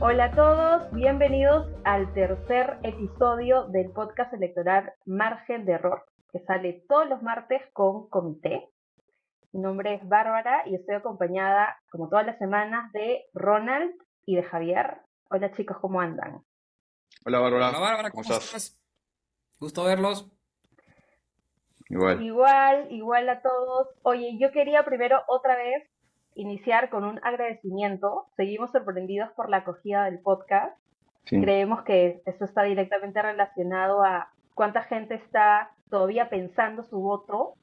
Hola a todos, bienvenidos al tercer episodio del podcast electoral Margen de Error, que sale todos los martes con Comité. Mi nombre es Bárbara y estoy acompañada, como todas las semanas, de Ronald y de Javier. Hola chicos, ¿cómo andan? Hola Hola Bárbara, Bárbara, ¿cómo ¿cómo estás? estás? Gusto verlos. Igual. Igual a todos. Oye, yo quería primero otra vez iniciar con un agradecimiento. Seguimos sorprendidos por la acogida del podcast. Sí, Creemos que esto está directamente relacionado a cuánta gente está todavía pensando su voto,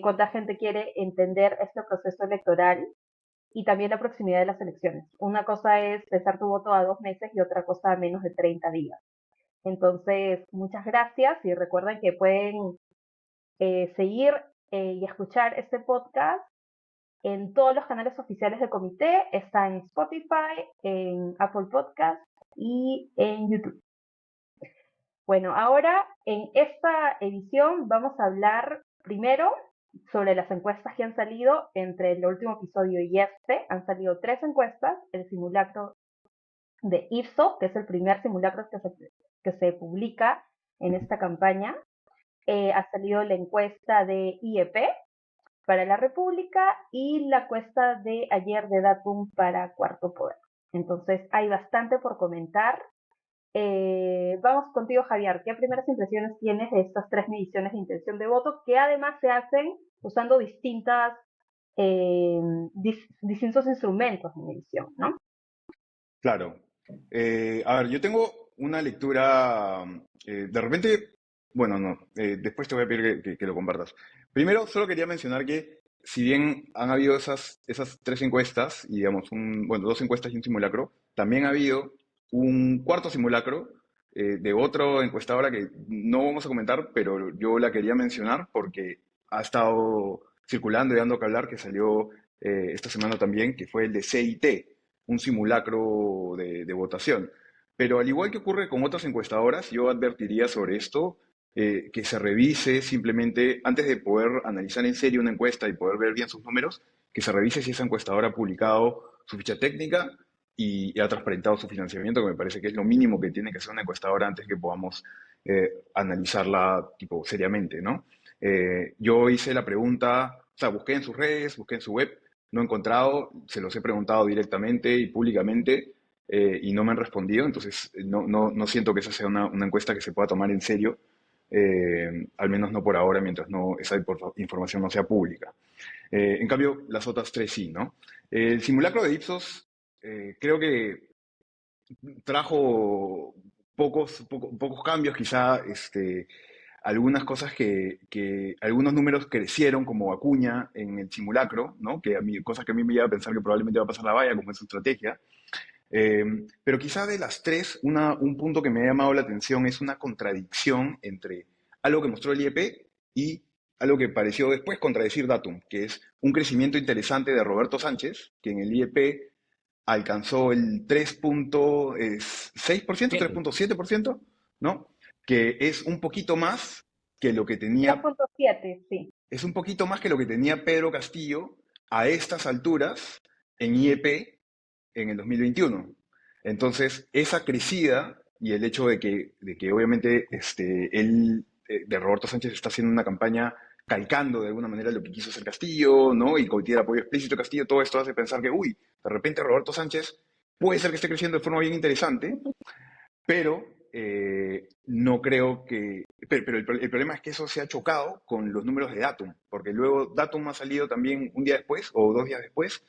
cuánta gente quiere entender este proceso electoral y también la proximidad de las elecciones. Una cosa es pensar tu voto a 2 meses y otra cosa a menos de 30 días. Entonces, muchas gracias y recuerden que pueden seguir y escuchar este podcast en todos los canales oficiales del comité. Está en Spotify, en Apple Podcast y en YouTube. Bueno, ahora en esta edición vamos a hablar primero sobre las encuestas que han salido entre el último episodio y este. Han salido 3 encuestas, el simulacro de Ipsos, que es el primer simulacro que se publica en esta campaña. Ha salido la encuesta de IEP para la República y la encuesta de ayer de Datum para Cuarto Poder. Entonces hay bastante por comentar. Vamos contigo, Javier. ¿Qué primeras impresiones tienes de estas 3 mediciones de intención de voto que además se hacen usando eh, distintos instrumentos de medición, ¿no? claro. A ver, yo tengo una lectura, de repente, bueno, no, después te voy a pedir que lo compartas. Primero, solo quería mencionar que si bien han habido esas tres encuestas, y digamos, bueno, dos encuestas y un simulacro, también ha habido un cuarto simulacro de otra encuestadora que no vamos a comentar, pero yo la quería mencionar porque ha estado circulando y dando que hablar, que salió esta semana también, que fue el de CIT, un simulacro de votación. Pero al igual que ocurre con otras encuestadoras, yo advertiría sobre esto, que se revise simplemente, antes de poder analizar en serio una encuesta y poder ver bien sus números, que se revise si esa encuestadora ha publicado su ficha técnica y ha transparentado su financiamiento, que me parece que es lo mínimo que tiene que hacer una encuestadora antes que podamos analizarla tipo seriamente, ¿no? Yo hice la pregunta, o sea, busqué en sus redes, busqué en su web, no he encontrado, se los he preguntado directamente y públicamente y no me han respondido, entonces no siento que esa sea una encuesta que se pueda tomar en serio, al menos no por ahora, mientras esa información no sea pública. En cambio, las otras tres sí, ¿no? El simulacro de Ipsos creo que trajo pocos cambios, quizá algunas cosas algunos números crecieron como Acuña en el simulacro, ¿no? Cosas que a mí me lleva a pensar que probablemente va a pasar la valla, como es su estrategia. Eh, pero quizá de las tres, un punto que me ha llamado la atención es una contradicción entre algo que mostró el IEP y algo que pareció después contradecir Datum, que es un crecimiento interesante de Roberto Sánchez, que en el IEP alcanzó el 3,6%, 7. 3,7%, ¿no? Que es un poquito más que lo que tenía, 3.7, sí. es un poquito más que lo que tenía Pedro Castillo a estas alturas en IEP en el 2021. Entonces, esa crecida y el hecho de que obviamente de Roberto Sánchez está haciendo una campaña calcando de alguna manera lo que quiso hacer Castillo, ¿no? Y con tiene apoyo explícito a Castillo, todo esto hace pensar que, uy, de repente Roberto Sánchez puede ser que esté creciendo de forma bien interesante, pero no creo que... Pero el problema es que eso se ha chocado con los números de Datum, porque luego Datum ha salido también un día después o 2 días después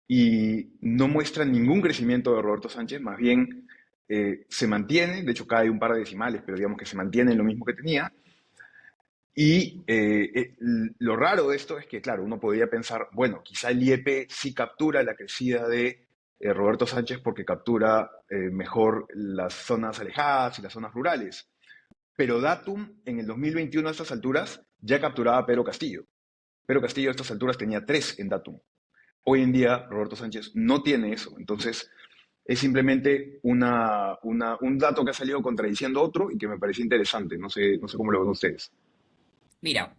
y no muestra ningún crecimiento de Roberto Sánchez, más bien se mantiene, de hecho cae un par de decimales, pero digamos que se mantiene en lo mismo que tenía. Y lo raro de esto es que, claro, uno podría pensar, bueno, quizá el IEP sí captura la crecida de Roberto Sánchez porque captura mejor las zonas alejadas y las zonas rurales. Pero Datum en el 2021 a estas alturas ya capturaba a Pedro Castillo. Pedro Castillo a estas alturas tenía 3 en Datum. Hoy en día Roberto Sánchez no tiene eso. Entonces es simplemente un dato que ha salido contradiciendo otro y que me parece interesante. No sé cómo lo ven ustedes. Mira,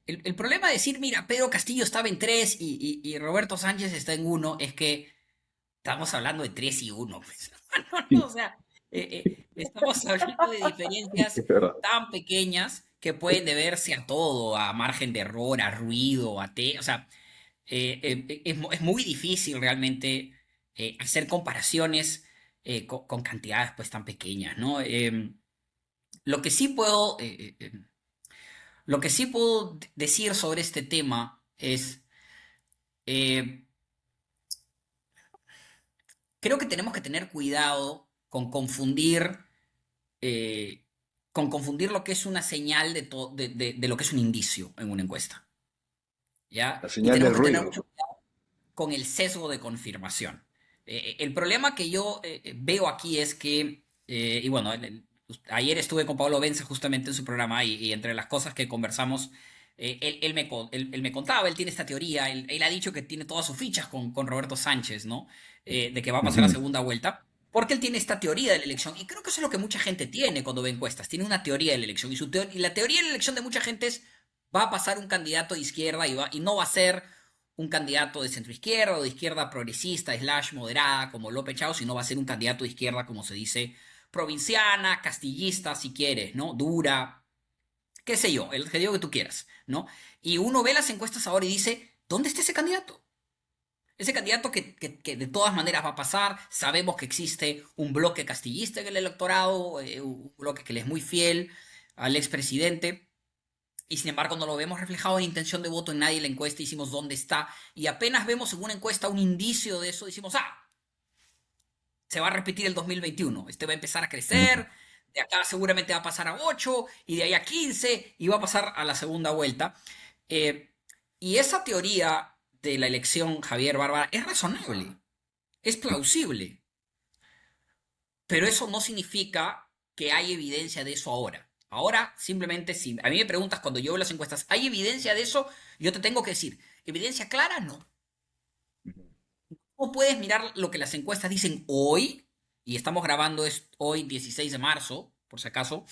el problema de decir, mira, Pedro Castillo estaba en 3 y Roberto Sánchez está en 1 es que estamos hablando de 3 y 1. Pues. No, o sea, estamos hablando de diferencias Es verdad. tan pequeñas que pueden deberse a todo, a margen de error, a ruido, o sea, es muy difícil realmente hacer comparaciones con cantidades pues tan pequeñas, ¿no? Lo que sí puedo, lo que sí puedo decir sobre este tema es, eh, creo que tenemos que tener cuidado eh, con confundir lo que es una señal de lo que es un indicio en una encuesta, ¿ya? La Y señal tenemos del que tener ruido. mucho cuidado con el sesgo de confirmación. El problema que yo veo aquí es que, y bueno, ayer estuve con Pablo Benza justamente en su programa y entre las cosas que conversamos, él me contaba, él tiene esta teoría, él ha dicho que tiene todas sus fichas con Roberto Sánchez, ¿no? De que va a pasar la Ujú. segunda vuelta, porque él tiene esta teoría de la elección, y creo que eso es lo que mucha gente tiene cuando ve encuestas, tiene una teoría de la elección, y la teoría de la elección de mucha gente es, va a pasar un candidato de izquierda y no va a ser un candidato de centro izquierda o de izquierda progresista, slash moderada, como López Chao, sino va a ser un candidato de izquierda, como se dice, provinciana, castillista, si quieres, ¿no? Dura, qué sé yo, el adjetivo que tú quieras, ¿no? Y uno ve las encuestas ahora y dice, ¿dónde está ese candidato? Ese candidato que de todas maneras va a pasar, sabemos que existe un bloque castillista en el electorado, un bloque que le es muy fiel al expresidente, y sin embargo no lo vemos reflejado en intención de voto en nadie en la encuesta, hicimos dónde está, y apenas vemos en una encuesta un indicio de eso, decimos, se va a repetir el 2021, este va a empezar a Ujú. crecer, de acá seguramente va a pasar a 8 y de ahí a 15 y va a pasar a la segunda vuelta. Eh, y esa teoría de la elección Javier Bárbara es razonable, es plausible, pero eso no significa que hay evidencia de eso ahora. Ahora, simplemente, si a mí me preguntas cuando yo veo las encuestas, ¿hay evidencia de eso? Yo te tengo que decir, ¿evidencia clara? No. ¿Cómo puedes mirar lo que las encuestas dicen hoy? Y estamos grabando hoy, 16 de marzo, por si acaso.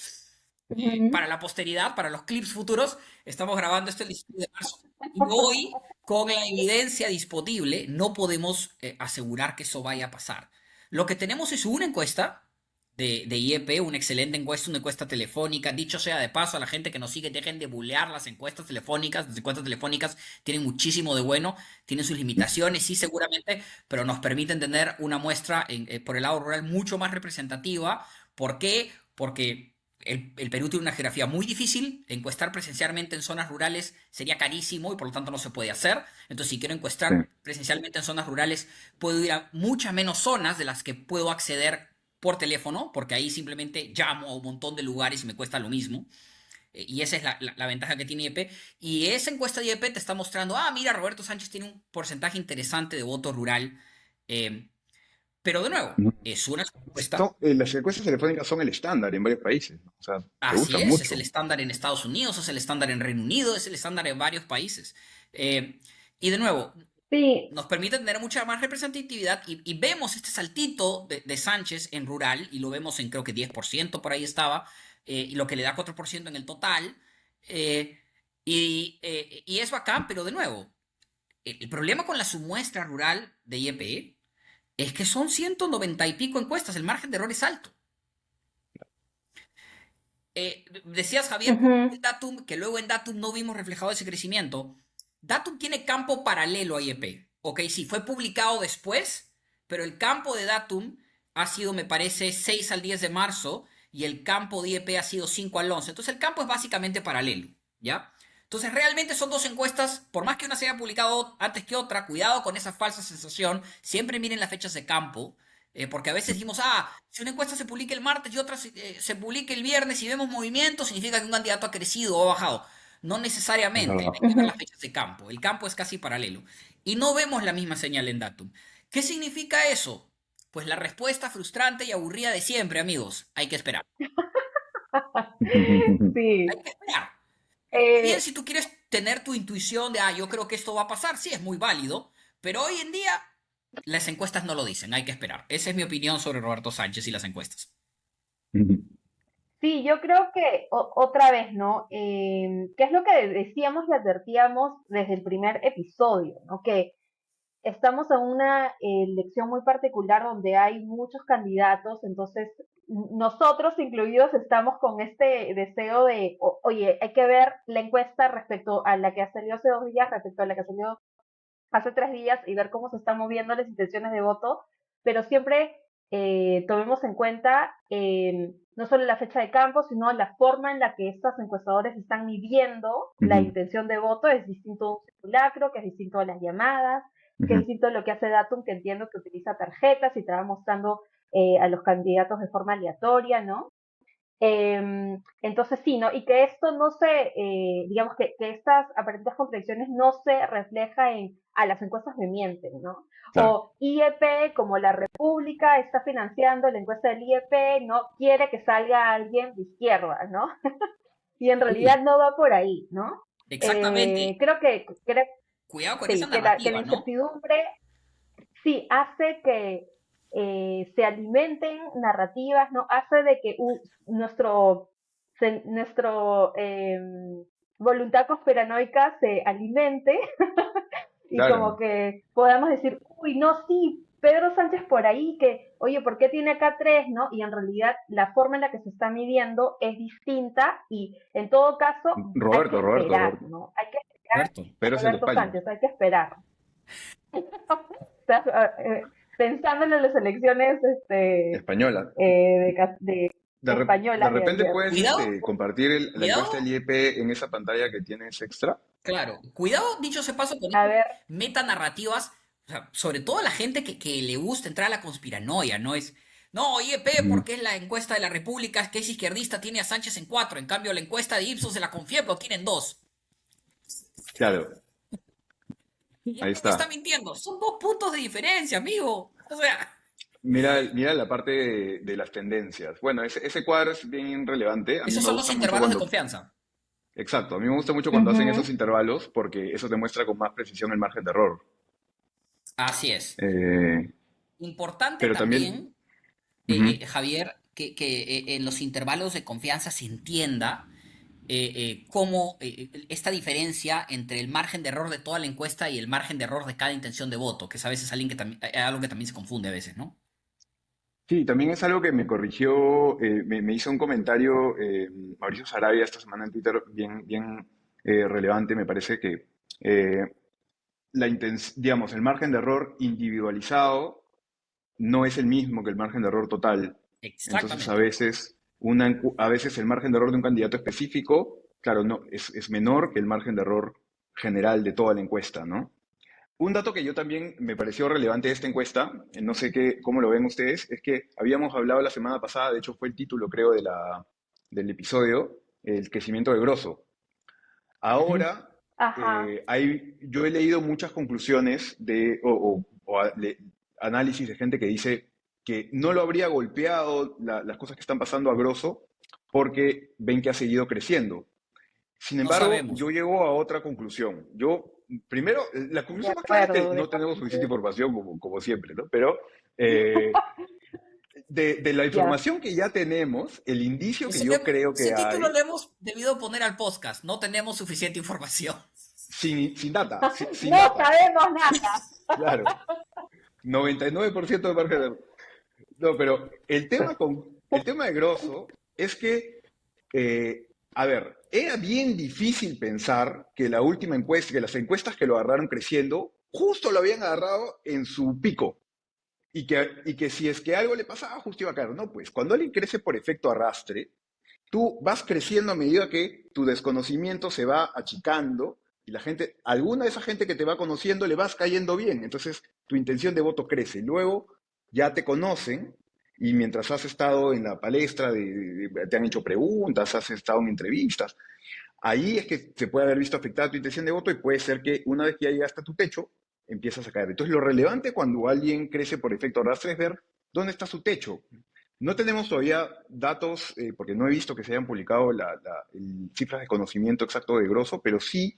Ujú. Para la posteridad, para los clips futuros, estamos grabando esto el 16 de marzo. Y hoy, con la evidencia disponible, no podemos asegurar que eso vaya a pasar. Lo que tenemos es una encuesta de IEP, una excelente encuesta, una encuesta telefónica. Dicho sea de paso, a la gente que nos sigue, dejen de bulear las encuestas telefónicas. Las encuestas telefónicas tienen muchísimo de bueno, tienen sus limitaciones, sí, seguramente, pero nos permiten tener una muestra por el lado rural mucho más representativa. ¿Por qué? Porque el Perú tiene una geografía muy difícil. Encuestar presencialmente en zonas rurales sería carísimo y por lo tanto no se puede hacer. Entonces, si quiero Sí. encuestar presencialmente en zonas rurales, puedo ir a muchas menos zonas de las que puedo acceder por teléfono, porque ahí simplemente llamo a un montón de lugares y me cuesta lo mismo. Y esa es la ventaja que tiene IEP. Y esa encuesta de IEP te está mostrando, mira, Roberto Sánchez tiene un porcentaje interesante de voto rural. Eh, pero de nuevo, Ujú. es una encuesta. Las encuestas telefónicas son el estándar en varios países, ¿no? O sea, se Así usan es mucho. el estándar en Estados Unidos, es el estándar en Reino Unido, es el estándar en varios países. Eh, y de nuevo, Sí, nos permite tener mucha más representatividad y vemos este saltito de Sánchez en rural y lo vemos en creo que 10% por ahí estaba, y lo que le da 4% en el total. eh, y es bacán, pero de nuevo, el problema con la submuestra rural de IEP es que son 190 y pico encuestas, el margen de error es alto. Decías, Javier, ujú, el Datum, que luego en Datum no vimos reflejado ese crecimiento. Datum tiene campo paralelo a IEP. Ok, sí, fue publicado después, pero el campo de Datum ha sido, me parece, 6 al 10 de marzo y el campo de IEP ha sido 5 al 11. Entonces el campo es básicamente paralelo, ¿ya? Entonces realmente son dos encuestas, por más que una se haya publicado antes que otra, cuidado con esa falsa sensación, siempre miren las fechas de campo, porque a veces decimos, si una encuesta se publica el martes y otra se publica el viernes y vemos movimiento, significa que un candidato ha crecido o ha bajado. No Es necesariamente, verdad. hay que ver ujú. las fechas de campo. El campo es casi paralelo. Y no vemos la misma señal en Datum. ¿Qué significa eso? Pues la respuesta frustrante y aburrida de siempre, amigos. Hay que esperar. Hay Sí. que esperar. Está bien Eh, si tú quieres tener tu intuición de, yo creo que esto va a pasar, sí, es muy válido, pero hoy en día las encuestas no lo dicen, hay que esperar. Esa es mi opinión sobre Roberto Sánchez y las encuestas. sí, yo creo que otra vez, ¿no? ¿Qué es lo que decíamos y advertíamos desde el primer episodio, ¿no? Que estamos en una elección muy particular donde hay muchos candidatos, entonces nosotros incluidos estamos con este deseo de, oye, hay que ver la encuesta respecto a la que ha salido hace 2 días, respecto a la que ha salido hace 3 días y ver cómo se están moviendo las intenciones de voto, pero siempre tomemos en cuenta no solo la fecha de campo, sino la forma en la que estos encuestadores están midiendo la Ujú, intención de voto. Es distinto a un simulacro, que es distinto a las llamadas, que es ujú. distinto a lo que hace Datum, que entiendo que utiliza tarjetas y te va mostrando a los candidatos de forma aleatoria, ¿no? Entonces sí, ¿no? Y que esto no se, digamos que estas aparentes contradicciones no se refleja en, las encuestas me mienten, ¿no? Claro. O IEP, como la República está financiando la encuesta del IEP, no quiere que salga alguien de izquierda, ¿no? Y en realidad Uy, no va por ahí, ¿no? exactamente. Creo, Cuidado con esa sí, que la narrativa, ¿no? incertidumbre sí hace que se alimenten narrativas, ¿no? Hace de que nuestro voluntad conspiranoica se alimente y como Claro. que podamos decir, uy, no, sí, Pedro Sánchez por ahí, que, oye, ¿por qué tiene acá tres, no? Y en realidad la forma en la que se está midiendo es distinta y en todo caso hay que Roberto, Roberto, esperar, Roberto. ¿no? Hay que esperar Roberto. Pero a es el Alberto España. Sánchez, hay que esperar. Estás, pensando en las elecciones Española. españolas De de repente ayer. puedes Cuidado, compartir la encuesta del cuidado, IEP en esa pantalla que tienes extra. claro, cuidado, dicho se paso, con A estas ver, metanarrativas, o sea, sobre todo a la gente que le gusta entrar a la conspiranoia, ¿no? No, IEP, Ujú. porque es la encuesta de la República, que es izquierdista, tiene a Sánchez en 4, en cambio la encuesta de Ipsos de la Confiep lo tiene en 2. Claro, ahí IEP me está está. mintiendo, son 2 puntos de diferencia, amigo. O sea, Mira la parte de las tendencias. Bueno, ese cuadro es bien relevante. A mí esos me son los gusta mucho intervalos de cuando... confianza. Exacto, a mí me gusta mucho cuando hacen ujú, esos intervalos porque eso demuestra con más precisión el margen de error. Así es. Eh, Importante pero también... también, Ujú. Javier, que en los intervalos de confianza se entienda cómo esta diferencia entre el margen de error de toda la encuesta y el margen de error de cada intención de voto, que es a veces alguien que algo que también se confunde a veces, ¿no? Sí, también es algo que me corrigió, me hizo un comentario Mauricio Sarabia esta semana en Twitter bien relevante. Me parece que eh, digamos, el margen de error individualizado no es el mismo que el margen de error total. Entonces, Exactamente. a veces el margen de error de un candidato específico, claro, no, es menor que el margen de error general de toda la encuesta, ¿no? Un dato que yo también me pareció relevante de esta encuesta, no sé cómo lo ven ustedes, es que habíamos hablado la semana pasada, de hecho fue el título, creo, del episodio, el crecimiento de Grosso. Ujú. Ahora, ajá, yo he leído muchas conclusiones análisis de gente que dice que no lo habría golpeado las cosas que están pasando a Grosso porque ven que ha seguido creciendo. Sin No embargo, yo sabemos. llego a otra conclusión. Primero, la de conclusión más clara es que acuerdo, de no acuerdo. tenemos suficiente información como siempre, ¿no? Pero eh, de la Ya. información que ya tenemos, el indicio que Ese, yo creo ese que título hay, lo hemos debido poner al podcast. No tenemos suficiente información. sin data, sin No data, sabemos nada. claro, 99% de margen de error. No, pero el tema de Grosso es que, a ver, era bien difícil pensar que la última encuesta, que las encuestas que lo agarraron creciendo, justo lo habían agarrado en su pico. Y que si es que algo le pasaba, justo iba a caer. No, pues cuando alguien crece por efecto arrastre, tú vas creciendo a medida que tu desconocimiento se va achicando y alguna de esa gente que te va conociendo le vas cayendo bien. Entonces tu intención de voto crece. Luego ya te conocen y mientras has estado en la palestra, te han hecho preguntas, has estado en entrevistas, ahí es que se puede haber visto afectada tu intención de voto y puede ser que una vez que ya llegaste a tu techo, empiezas a caer. Entonces lo relevante cuando alguien crece por efecto arrastre es ver dónde está su techo. No tenemos todavía datos, porque no he visto que se hayan publicado cifras de conocimiento exacto de Grosso, pero sí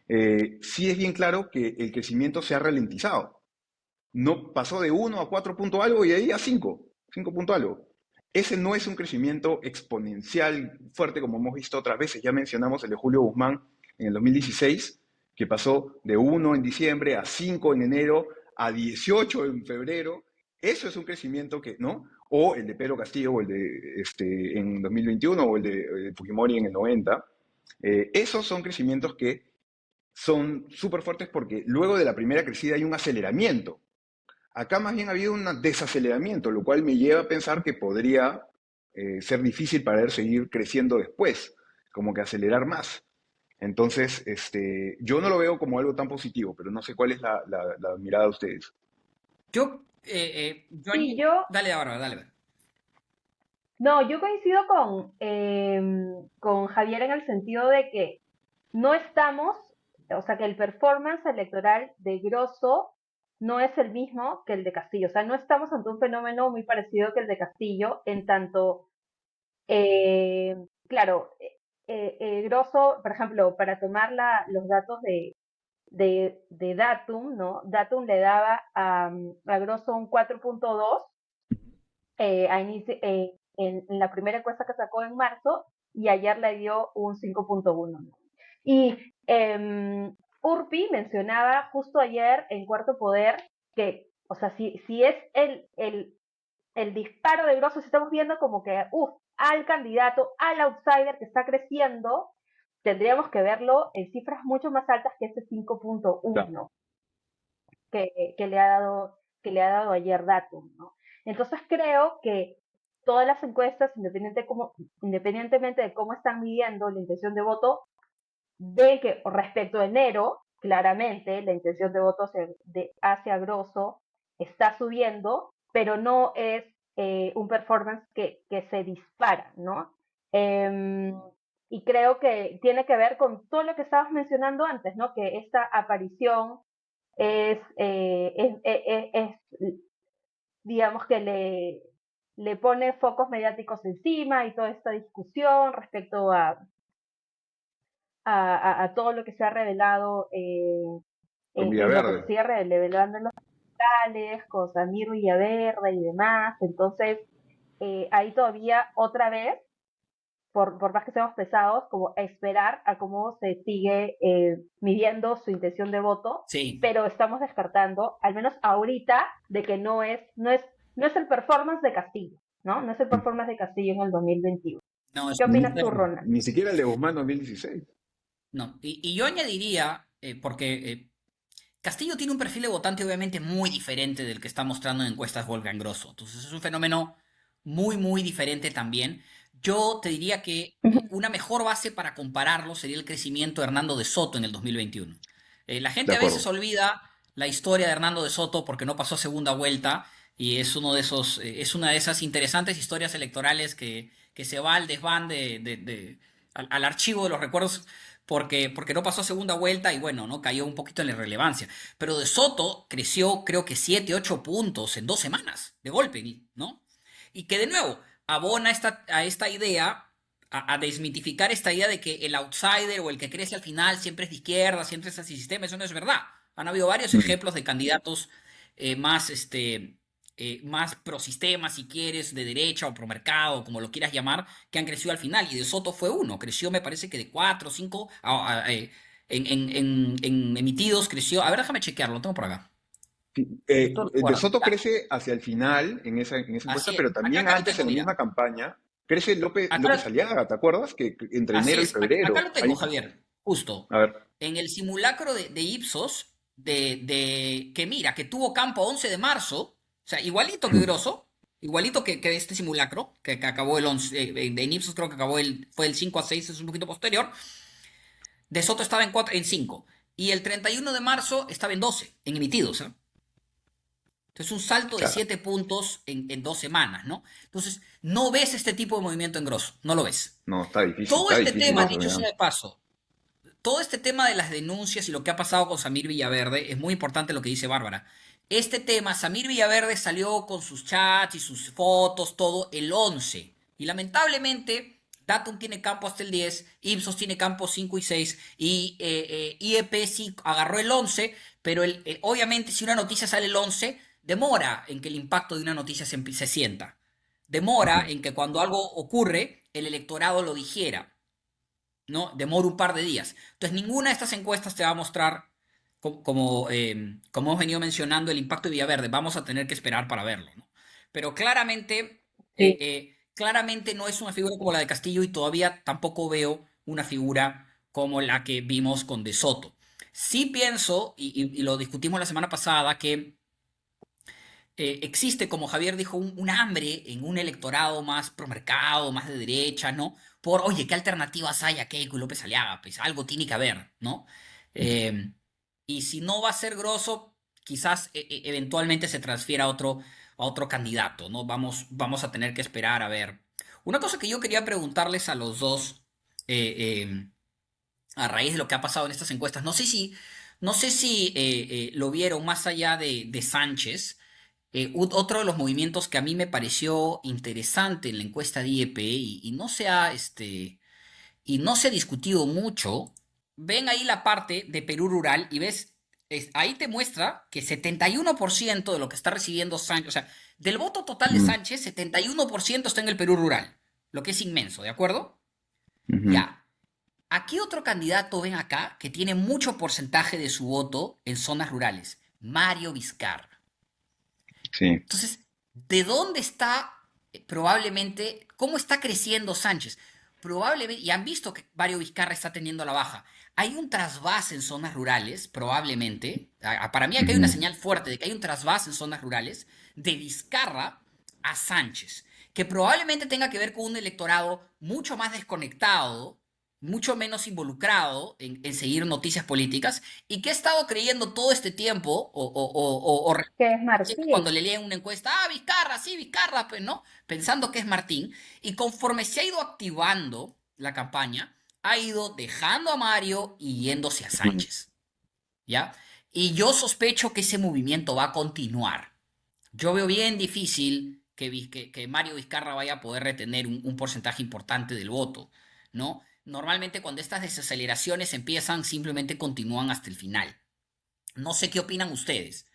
es bien claro que el crecimiento se ha ralentizado. No pasó de 1 a 4 punto algo y de ahí a 5 punto algo. Ese no es un crecimiento exponencial fuerte como hemos visto otras veces. Ya mencionamos el de Julio Guzmán en el 2016, que pasó de 1 en diciembre a 5 en enero a 18 en febrero. Eso es un crecimiento que, ¿no? O el de Pedro Castillo, o el de en 2021, o el de Fujimori en el 90. Esos son crecimientos que son súper fuertes porque luego de la primera crecida hay un aceleramiento. Acá más bien ha habido un desaceleramiento, lo cual me lleva a pensar que podría ser difícil para él seguir creciendo después, como que acelerar más. Entonces, yo no lo veo como algo tan positivo, pero no sé cuál es la mirada de ustedes. Yo Sí, dale ahora, dale. no, yo coincido con Javier en el sentido de que no estamos, o sea, que el performance electoral de Grosso no es el mismo que el de Castillo. O sea, no estamos ante un fenómeno muy parecido que el de Castillo, en tanto, eh, claro, Grosso, por ejemplo, para tomar los datos de Datum, ¿no? Datum le daba a Grosso un 4.2 en la primera encuesta que sacó en marzo y ayer le dio un 5.1. ¿No? Y Urpi mencionaba justo ayer en Cuarto Poder que, o sea, si es el disparo de Grosso, si estamos viendo como que, al candidato, al outsider que está creciendo, tendríamos que verlo en cifras mucho más altas que ese Claro. 5.1 que le ha dado ayer Datum, ¿no? Entonces creo que todas las encuestas, independientemente de cómo están midiendo la intención de voto, ven que respecto a enero, claramente la intención de voto hacia Grosso está subiendo, pero no es un performance que se dispara, ¿no? Eh, y creo que tiene que ver con todo lo que estabas mencionando antes, ¿no? Que esta aparición es, digamos que le pone focos mediáticos encima y toda esta discusión respecto a todo lo que se ha revelado Con en lo que se Villaverde. sigue revelando en los hospitales, con Samir Villaverde y demás. Entonces, ahí todavía otra vez, por más que seamos pesados, como esperar a cómo se sigue midiendo su intención de voto, Sí. pero estamos descartando, al menos ahorita, de que no es el performance de Castillo, ¿no? No es el performance de Castillo en el 2021. No, es ¿Qué un Ni, opinas tú, terror. Ronald? ni siquiera el de Guzmán 2016. No. Y yo añadiría, porque Castillo tiene un perfil de votante obviamente muy diferente del que está mostrando en encuestas Wolfgang Grosso. Entonces es un fenómeno muy, muy diferente también. Yo te diría que una mejor base para compararlo sería el crecimiento de Hernando de Soto en el 2021. La De gente a veces acuerdo. olvida la historia de Hernando de Soto porque no pasó segunda vuelta y es uno de esos, es una de esas interesantes historias electorales que se va al desván al archivo de los recuerdos porque no pasó segunda vuelta y bueno, ¿no? Cayó un poquito en la irrelevancia. Pero De Soto creció creo que 7 8 puntos en 2 semanas, de golpe, ¿no? Y que de nuevo abona a esta idea, a desmitificar esta idea de que el outsider o el que crece al final siempre es de izquierda, siempre es antisistema, eso no es verdad. Han habido varios Mm. ejemplos de candidatos más, más prosistema, si quieres, de derecha o promercado, como lo quieras llamar, que han crecido al final. Y De Soto fue uno. Creció, me parece que de 4 o 5 en emitidos creció. A ver, déjame chequearlo, lo tengo por acá. Sí, Esto De recuerdo. Soto crece hacia el final en esa encuesta, Así es. pero también Acá lo antes, tengo, en la mira. misma campaña, crece Acá López Aliaga, ¿te acuerdas? Que entre Así enero y es. Acá febrero. lo tengo, Javier. Justo. A ver. En el simulacro de Ipsos, que mira, que tuvo campo 11 de marzo, o sea, igualito que Grosso, igualito que este simulacro, que acabó el 11, en Ipsos creo que fue el 5 a 6, es un poquito posterior. De Soto estaba en 5. Y el 31 de marzo estaba en 12, en emitidos. ¿Eh? Entonces, un salto de Claro. 7 puntos en 2 semanas, ¿no? Entonces, no ves este tipo de movimiento en Grosso, no lo ves. No, Todo está este difícil tema, eso, dicho ya. sea de paso, todo este tema de las denuncias y lo que ha pasado con Samir Villaverde, es muy importante lo que dice Bárbara. Este tema, Samir Villaverde salió con sus chats y sus fotos, todo el 11. Y lamentablemente, Datum tiene campo hasta el 10, Ipsos tiene campo 5 y 6, y IEP sí agarró el 11, pero obviamente si una noticia sale el 11, demora en que el impacto de una noticia se sienta. Demora Ujú. en que cuando algo ocurre, el electorado lo digiera. ¿No? Demora un par de días. Entonces, ninguna de estas encuestas te va a mostrar como hemos venido mencionando, el impacto de Villaverde, vamos a tener que esperar para verlo, ¿no? Pero Sí, claramente no es una figura como la de Castillo y todavía tampoco veo una figura como la que vimos con De Soto. Sí pienso, y lo discutimos la semana pasada, que existe, como Javier dijo, un hambre en un electorado más promercado, más de derecha, ¿no? Por, oye, ¿qué alternativas hay a Keiko y López Aliaga? Pues algo tiene que haber, ¿no? Eh, y si no va a ser grosso, quizás eventualmente se transfiera a otro candidato, ¿no? Vamos a tener que esperar a ver. Una cosa que yo quería preguntarles a los dos, a raíz de lo que ha pasado en estas encuestas, no sé si lo vieron más allá de Sánchez. Otro de los movimientos que a mí me pareció interesante en la encuesta de IEP y no se ha discutido mucho, ven ahí la parte de Perú rural y ves, ahí te muestra que 71% de lo que está recibiendo Sánchez, o sea, del voto total de Mm, Sánchez, 71% está en el Perú rural, lo que es inmenso, ¿de acuerdo? ujú. Ya. Aquí otro candidato, ven acá, que tiene mucho porcentaje de su voto en zonas rurales, Mario Vizcarra. Sí. Entonces, ¿de dónde está probablemente, cómo está creciendo Sánchez? Probablemente, y han visto que Mario Vizcarra está teniendo la baja. Hay un trasvase en zonas rurales, probablemente. Para mí aquí hay una Ujú. señal fuerte de que hay un trasvase en zonas rurales de Vizcarra a Sánchez, que probablemente tenga que ver con un electorado mucho más desconectado, mucho menos involucrado en seguir noticias políticas y que ha estado creyendo todo este tiempo o que es cuando Martín. le leen una encuesta, Vizcarra, sí, Vizcarra, pues, ¿no? Pensando que es Martín. Y conforme se ha ido activando la campaña, ha ido dejando a Mario y yéndose a Ujú. Sánchez, ¿ya? Y yo sospecho que ese movimiento va a continuar. Yo veo bien difícil que Mario Vizcarra vaya a poder retener un porcentaje importante del voto, ¿no? Normalmente cuando estas desaceleraciones empiezan, simplemente continúan hasta el final. No sé qué opinan ustedes.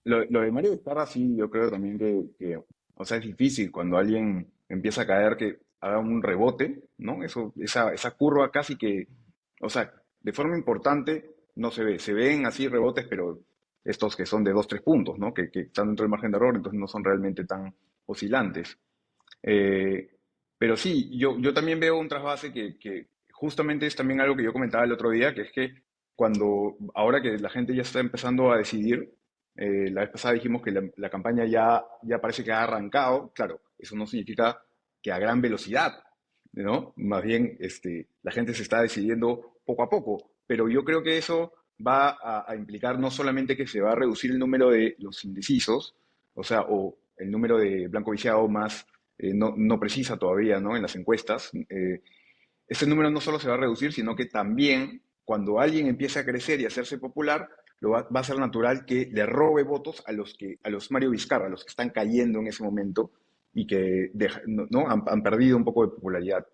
Lo de Mario Vizcarra sí, yo creo también o sea, es difícil cuando alguien empieza a caer que haga un rebote, ¿no? Esa curva casi que, o sea, de forma importante no se ve. Se ven así rebotes, pero estos que son de 2, 3 puntos, ¿no? Que están dentro del margen de error, entonces no son realmente tan oscilantes. Eh, pero sí, yo también veo un trasvase que justamente es también algo que yo comentaba el otro día, que es que ahora que la gente ya está empezando a decidir, la vez pasada dijimos que la campaña ya parece que ha arrancado. Claro, eso no significa que a gran velocidad, ¿no? Más bien, la gente se está decidiendo poco a poco, pero yo creo que eso va a implicar no solamente que se va a reducir el número de los indecisos, o sea, o el número de blanco viciado más no precisa todavía, ¿no? En las encuestas. Ese número no solo se va a reducir, sino que también cuando alguien empiece a crecer y a hacerse popular, va a ser natural que le robe votos a los Mario Vizcarra, a los que están cayendo en ese momento y que ¿no? Han perdido un poco de popularidad.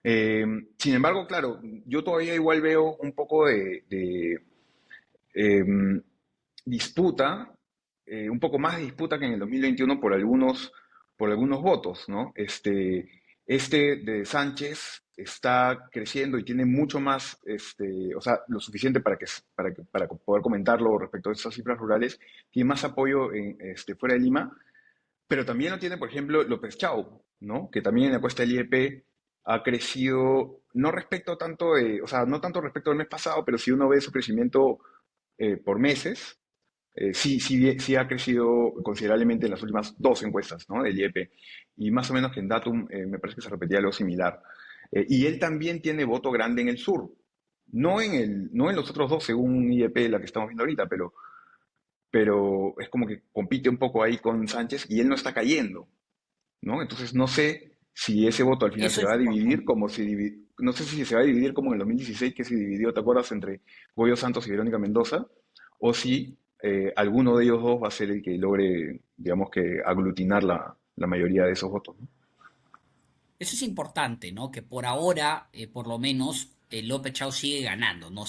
Eh, Sin embargo, claro, yo todavía igual veo un poco eh, disputa, un poco más de disputa que en el 2021 por algunos votos, ¿no? Este de Sánchez está creciendo y tiene mucho más, o sea, lo suficiente para poder comentarlo respecto a esas cifras rurales, tiene más apoyo fuera de Lima, pero también lo tiene, por ejemplo, López Chau, ¿no? Que también en la encuesta del IEP ha crecido, no respecto tanto o sea, no tanto respecto al mes pasado, pero si uno ve su crecimiento por meses, sí ha crecido considerablemente en las últimas 2 encuestas, ¿no? Del IEP. Y más o menos que en Datum me parece que se repetía algo similar. Y él también tiene voto grande en el sur. No en los otros dos, según IEP, la que estamos viendo ahorita, pero es como que compite un poco ahí con Sánchez y él no está cayendo, ¿no? Entonces no sé si ese voto al final Eso se es va a dividir importante. no sé si se va a dividir como en el 2016 que se dividió, ¿te acuerdas?, entre Goyo Santos y Verónica Mendoza, o si alguno de ellos dos va a ser el que logre, digamos que, aglutinar la mayoría de esos votos, ¿no? Eso es importante, ¿no? Que por ahora, por lo menos, López Chau sigue ganando. No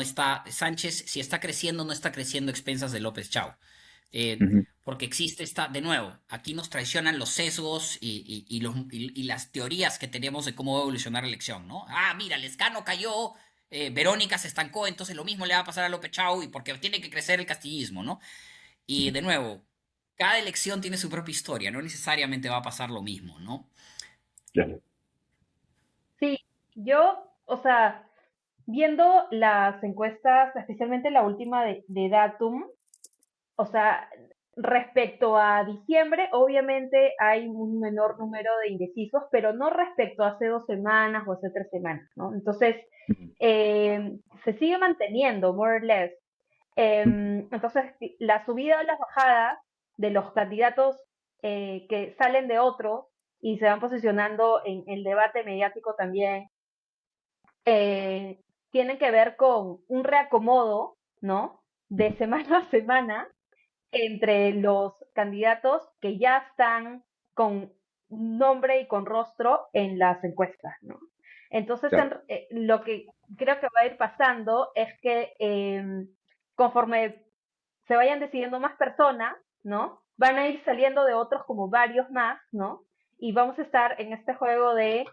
está, Sánchez, si está creciendo, no está creciendo a expensas de López Chau. Ujú. Porque existe de nuevo, aquí nos traicionan los sesgos y las teorías que tenemos de cómo va a evolucionar la elección, ¿no? Ah, mira, Lescano cayó Verónica se estancó, entonces lo mismo le va a pasar a López Chau y porque tiene que crecer el castillismo, ¿no? Y de nuevo, cada elección tiene su propia historia, no necesariamente va a pasar lo mismo, ¿no? Claro. Sí, yo, o sea, viendo las encuestas, especialmente la última de Datum, o sea, respecto a diciembre, obviamente hay un menor número de indecisos, pero no respecto a hace 2 semanas o hace 3 semanas, ¿no? Entonces, se sigue manteniendo, more or less. Entonces, la subida o las bajadas de los candidatos que salen de otros y se van posicionando en el debate mediático también, eh, tienen que ver con un reacomodo, ¿no? De semana a semana entre los candidatos que ya están con nombre y con rostro en las encuestas, ¿no? Entonces, Claro. lo que creo que va a ir pasando es que conforme se vayan decidiendo más personas, ¿no? Van a ir saliendo de otros como varios más, ¿no? Y vamos a estar en este juego de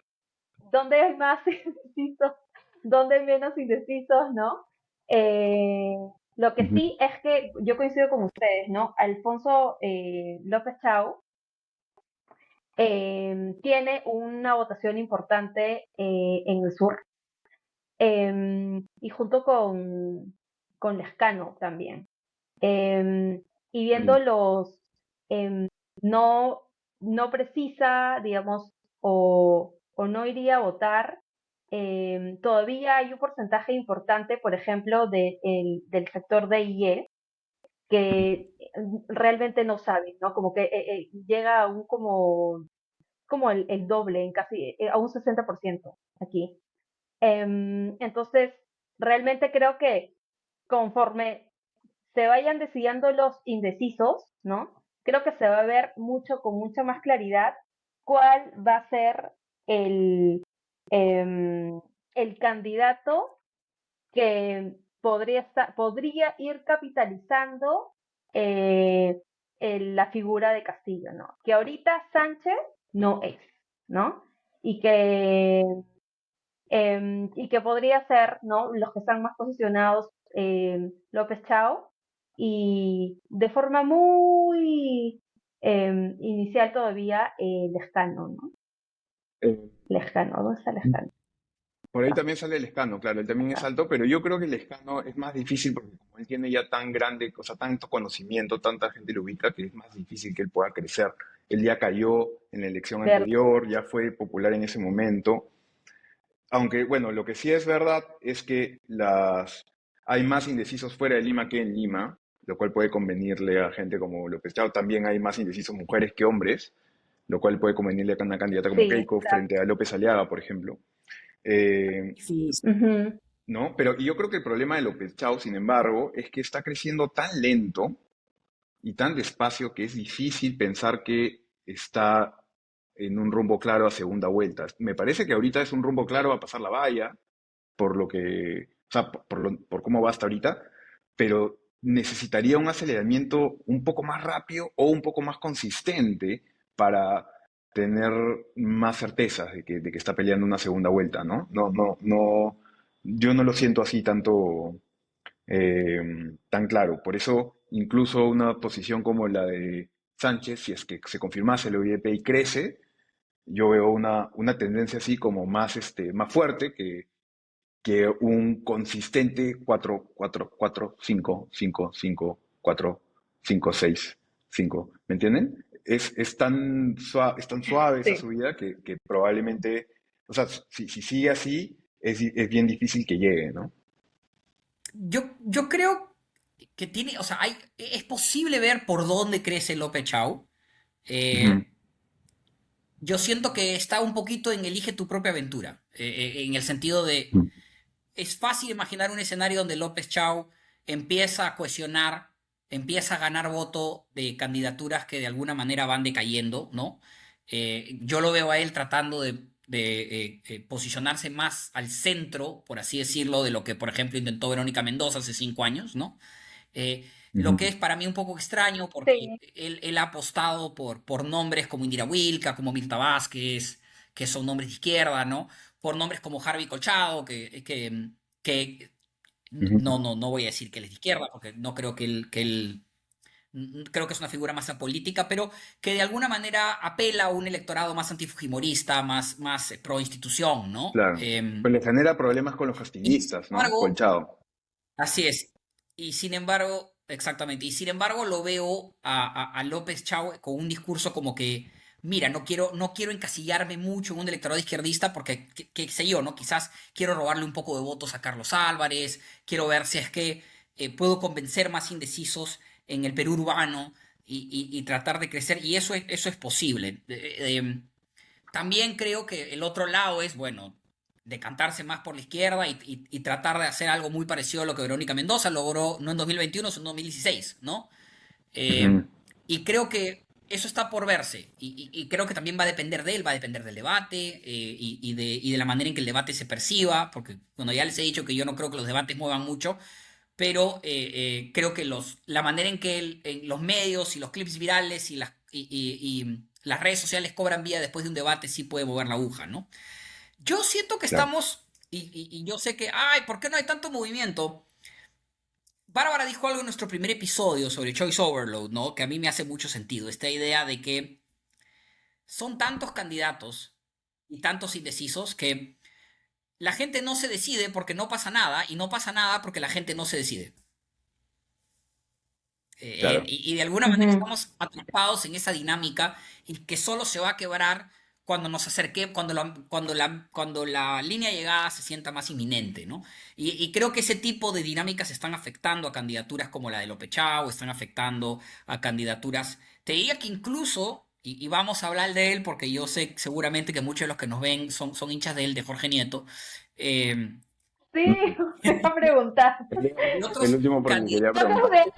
dónde hay más indecisos, dónde hay menos indecisos, ¿no? Eh, lo que Ujú. sí es que yo coincido con ustedes, ¿no? Alfonso López Chau tiene una votación importante en el sur y junto con Lescano también. Y viendo Mm. los no, no precisa, digamos, o no iría a votar, todavía hay un porcentaje importante, por ejemplo, del sector de IE, que realmente no sabe, ¿no? Como que llega a un como el doble, en casi a un 60% aquí. Entonces, realmente creo que conforme se vayan decidiendo los indecisos, ¿no? Creo que se va a ver mucho, con mucha más claridad, cuál va a ser el, el candidato que podría ir capitalizando eh, la figura de Castillo, ¿no? Que ahorita Sánchez no es, ¿no? Y que y que podría ser, ¿no? Los que están más posicionados, López Chao, y de forma muy inicial todavía, Lescano, ¿no? Eh, Lescano, ¿dónde está Lescano? Por ahí Acá, también sale el Lescano, claro, él también es acá. alto, pero yo creo que el Lescano es más difícil porque como él tiene ya tan grande, o sea, tanto conocimiento, tanta gente lo ubica, que es más difícil que él pueda crecer. Él ya cayó en la elección Ver, anterior, ya fue popular en ese momento. Aunque, bueno, lo que sí es verdad es que hay más indecisos fuera de Lima que en Lima, lo cual puede convenirle a gente como López Chao. También hay más indecisos mujeres que hombres, lo cual puede convenirle a una candidata como sí, Keiko frente a López Aliaga, por ejemplo. Eh, Difícil. ujú, ¿No? Pero y yo creo que el problema de López Chao, sin embargo, es que está creciendo tan lento y tan despacio que es difícil pensar que está en un rumbo claro a segunda vuelta. Me parece que ahorita es un rumbo claro a pasar la valla, por lo que, o sea, por cómo va hasta ahorita, pero necesitaría un aceleramiento un poco más rápido o un poco más consistente para tener más certezas de que está peleando una segunda vuelta, ¿no? No, yo no lo siento así tan claro. Por eso, incluso una posición como la de Sánchez, si es que se confirmase el OIEP y crece, yo veo una tendencia así como más, más fuerte que un consistente 4-4-4-5-5-5-4-5-6-5. ¿Me entienden? Es tan suave esa sí. subida que probablemente, o sea, si sigue así, es bien difícil que llegue, ¿no? Yo creo que tiene, o sea, es posible ver por dónde crece López Chau. Ujú. Eh, yo siento que está un poquito en elige tu propia aventura, en el sentido de, es fácil imaginar un escenario donde López Chau empieza a cohesionar, empieza a ganar voto de candidaturas que de alguna manera van decayendo, ¿no? Yo lo veo a él tratando de posicionarse más al centro, por así decirlo, de lo que, por ejemplo, intentó Verónica Mendoza hace 5 años, ¿no? Lo que Ujú. es para mí un poco extraño porque Sí, él ha apostado por nombres como Indira Wilca, como Mirta Vázquez, que son nombres de izquierda, ¿no? Por nombres como Harvey Colchado, que que Ujú. no voy a decir que él es de izquierda, porque no creo creo que es una figura más apolítica, pero que de alguna manera apela a un electorado más antifujimorista, más pro institución, ¿no? Claro. Pues le genera problemas con los Y sin castillistas, ¿no? embargo, Colchado. así es. Y sin embargo, exactamente. Y sin embargo, lo veo a López Chau con un discurso como que, mira, no quiero encasillarme mucho en un electorado izquierdista porque, qué sé yo, ¿no? Quizás quiero robarle un poco de votos a Carlos Álvarez, quiero ver si es que puedo convencer más indecisos en el Perú urbano y tratar de crecer. Y eso es posible. También creo que el otro lado es, bueno, decantarse más por la izquierda y tratar de hacer algo muy parecido a lo que Verónica Mendoza logró, no en 2021, sino en 2016, ¿no? Ujú. Y creo que eso está por verse. Y creo que también va a depender de él, va a depender del debate y de la manera en que el debate se perciba, porque, bueno, ya les he dicho que yo no creo que los debates muevan mucho, pero creo que la manera en que en los medios y los clips virales y las redes sociales cobran vida después de un debate sí puede mover la aguja, ¿no? Yo siento que Claro. estamos, y yo sé que, ay, ¿por qué no hay tanto movimiento? Bárbara dijo algo en nuestro primer episodio sobre Choice Overload, ¿no? Que a mí me hace mucho sentido. Esta idea de que son tantos candidatos y tantos indecisos que la gente no se decide porque no pasa nada y no pasa nada porque la gente no se decide. Claro. Y de alguna manera Ujú. estamos atrapados en esa dinámica y que solo se va a quebrar cuando nos acerque, cuando la línea de llegada se sienta más inminente, ¿no? Y creo que ese tipo de dinámicas están afectando a candidaturas como la de López Chau, están afectando a candidaturas. Te diría que incluso, y vamos a hablar de él porque yo sé seguramente que muchos de los que nos ven son hinchas de él, de Jorge Nieto, eh, Sí, Ujú. me iba a preguntar. y El otros último por el que quería No candidatos preguntar. sé,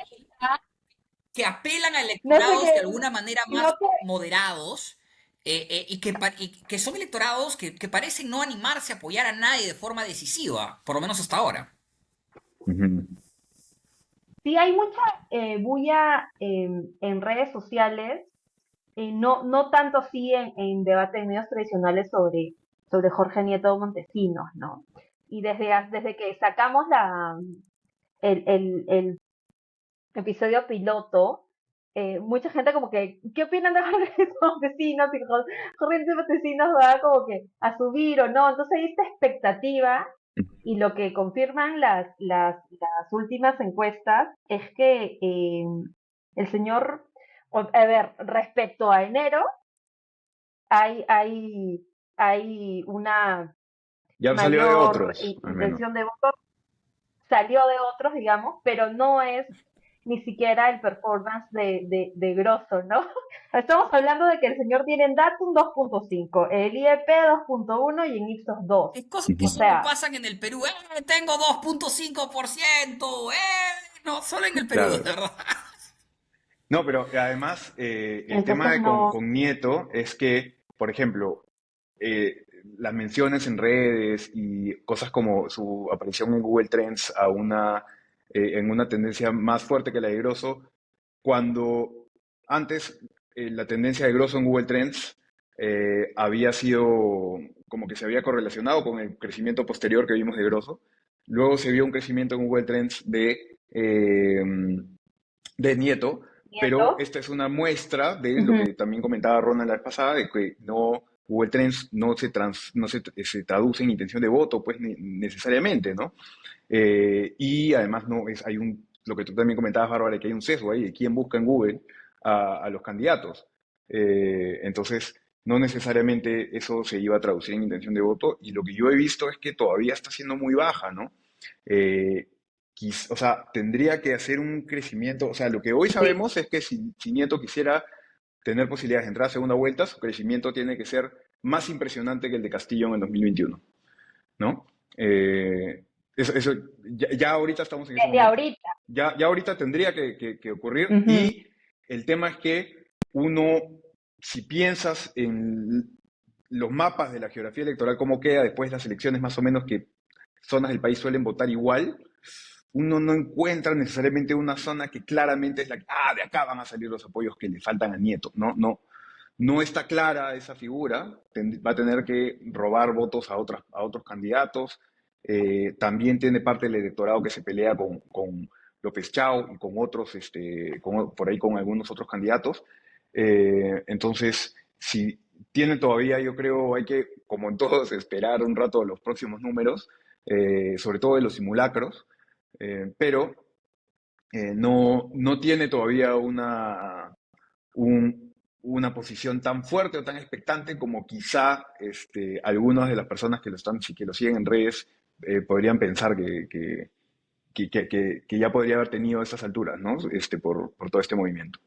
que apelan a no sé electorados de qué, alguna manera no más sé. moderados y que son electorados que parecen no animarse a apoyar a nadie de forma decisiva, por lo menos hasta ahora. Ujú. Sí, hay mucha bulla en redes sociales, no tanto así en debate en medios tradicionales sobre Jorge Nieto Montesinos, ¿no? Y desde que sacamos el episodio piloto, mucha gente como que, ¿qué opinan de Jorge Nieto Montesinos? Y Jorge Nieto Montesinos va como que a subir o no. Entonces hay esta expectativa y lo que confirman las últimas encuestas es que el señor, a ver, respecto a enero, hay, hay, hay una Ya salió de mayor otros, al menos. intención de voto, salió de otros, digamos, pero no es ni siquiera el performance de Grosso, ¿no? Estamos hablando de que el señor tiene en Datum 2.5, el IEP 2.1 y en Ipsos 2. Es cosas que O Ujú. solo sea, pasan en el Perú. Tengo 2.5%. No, solo en el Perú, de Claro. verdad. No, pero además el tema entonces no. con Nieto es que, por ejemplo, las menciones en redes y cosas como su aparición en Google Trends en una tendencia más fuerte que la de Grosso, cuando antes la tendencia de Grosso en Google Trends había sido como que se había correlacionado con el crecimiento posterior que vimos de Grosso. Luego se vio un crecimiento en Google Trends de Nieto, pero Nieto. esta es una muestra de lo Ujú. que también comentaba Ronald la vez pasada, de que no, Google Trends no se traduce en intención de voto, pues necesariamente, ¿no? Y además no es, lo que tú también comentabas, Bárbara, que hay un sesgo ahí de quién busca en Google a los candidatos. Entonces, no necesariamente eso se iba a traducir en intención de voto, y lo que yo he visto es que todavía está siendo muy baja, ¿no? Eh, o sea, tendría que hacer un crecimiento, o sea, lo que hoy Sí. sabemos es que si Nieto quisiera tener posibilidades de entrar a segunda vuelta, su crecimiento tiene que ser más impresionante que el de Castillo en el 2021, ¿no? Eso ya ahorita estamos en ese Desde momento. ahorita. Ya ahorita tendría que ocurrir, Ujú. y el tema es que uno, si piensas en los mapas de la geografía electoral, cómo queda después de las elecciones, más o menos que zonas del país suelen votar igual, uno no encuentra necesariamente una zona que claramente es la que, de acá van a salir los apoyos que le faltan a Nieto. No, no, no está clara esa figura, va a tener que robar votos a otros candidatos. También tiene parte del electorado que se pelea con López Chao y con otros, por ahí con algunos otros candidatos. Entonces, si tiene todavía, yo creo, hay que, como en todos, esperar un rato los próximos números, sobre todo de los simulacros, pero no tiene todavía una posición tan fuerte o tan expectante como quizá algunas de las personas que lo siguen en redes podrían pensar que ya podría haber tenido a estas alturas, ¿no? Por todo este movimiento.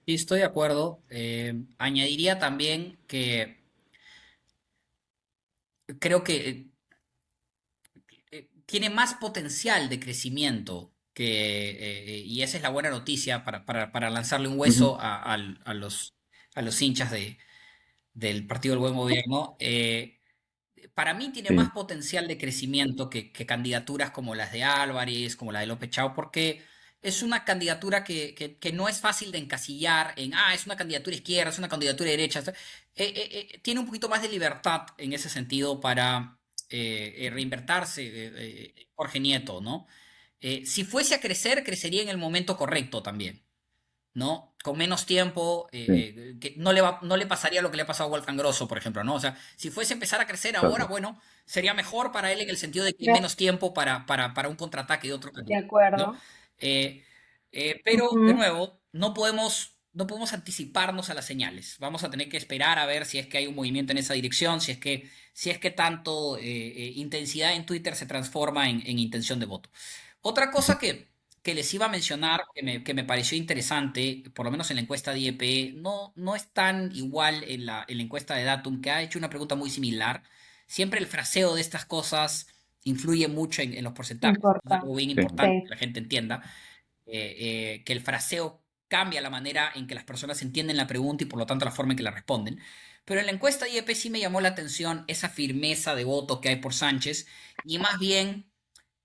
Sí, estoy de acuerdo. Añadiría también que creo que tiene más potencial de crecimiento y esa es la buena noticia para lanzarle un Ujú. hueso a los hinchas del Partido del Buen Gobierno. Para mí tiene más Sí, potencial de crecimiento que candidaturas como las de Álvarez, como la de López Chao, porque es una candidatura que no es fácil de encasillar es una candidatura izquierda, es una candidatura derecha. Tiene un poquito más de libertad en ese sentido para reinvertirse Jorge Nieto, ¿no? Si fuese a crecer, crecería en el momento correcto también. ¿No? Con menos tiempo, sí, que no le pasaría lo que le ha pasado a Wolfgang Grosso, por ejemplo, ¿no? O sea, si fuese a empezar a crecer ahora, claro. bueno, sería mejor para él en el sentido de que hay De, menos tiempo para un contraataque de otro de candidato, ¿no? acuerdo. Eh, pero, de Ujú. nuevo, no podemos anticiparnos a las señales. Vamos a tener que esperar a ver si es que hay un movimiento en esa dirección, si es que tanto intensidad en Twitter se transforma en intención de voto. Otra cosa que les iba a mencionar, que me pareció interesante, por lo menos en la encuesta de IEP, no es tan igual en la encuesta de Datum, que ha hecho una pregunta muy similar. Siempre el fraseo de estas cosas influye mucho en los porcentajes. Es Importa. algo bien Sí, importante que Sí, la gente entienda, que el fraseo cambia la manera en que las personas entienden la pregunta y por lo tanto la forma en que la responden. Pero en la encuesta de IEP sí me llamó la atención esa firmeza de voto que hay por Sánchez y más bien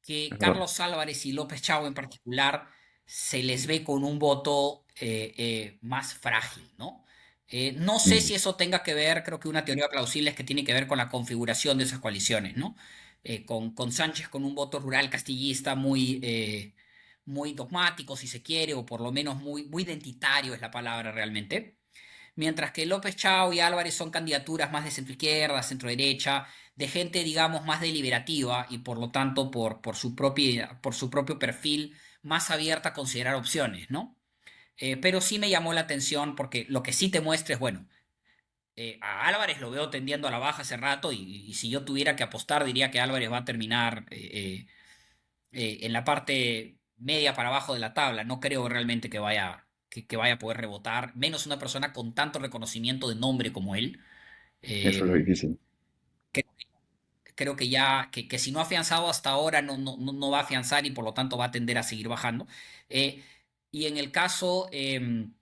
que es verdad. Carlos Álvarez y López Chau en particular se les ve con un voto más frágil, ¿no? No sé Mm, si eso tenga que ver, creo que una teoría plausible es que tiene que ver con la configuración de esas coaliciones, ¿no? Con Sánchez con un voto rural castillista muy dogmático, si se quiere, o por lo menos muy identitario es la palabra realmente. Mientras que López Chao y Álvarez son candidaturas más de centro izquierda, centro derecha, de gente, digamos, más deliberativa y por lo tanto por su propio perfil más abierta a considerar opciones, ¿no? Pero sí me llamó la atención porque lo que sí te muestra es, bueno, a Álvarez lo veo tendiendo a la baja hace rato y si yo tuviera que apostar diría que Álvarez va a terminar en la parte media para abajo de la tabla. No creo realmente que vaya a poder rebotar, menos una persona con tanto reconocimiento de nombre como él. eso es lo Eh, difícil. que- Creo que ya, que si no ha afianzado hasta ahora, no va a afianzar y por lo tanto va a tender a seguir bajando. Eh, y en el caso de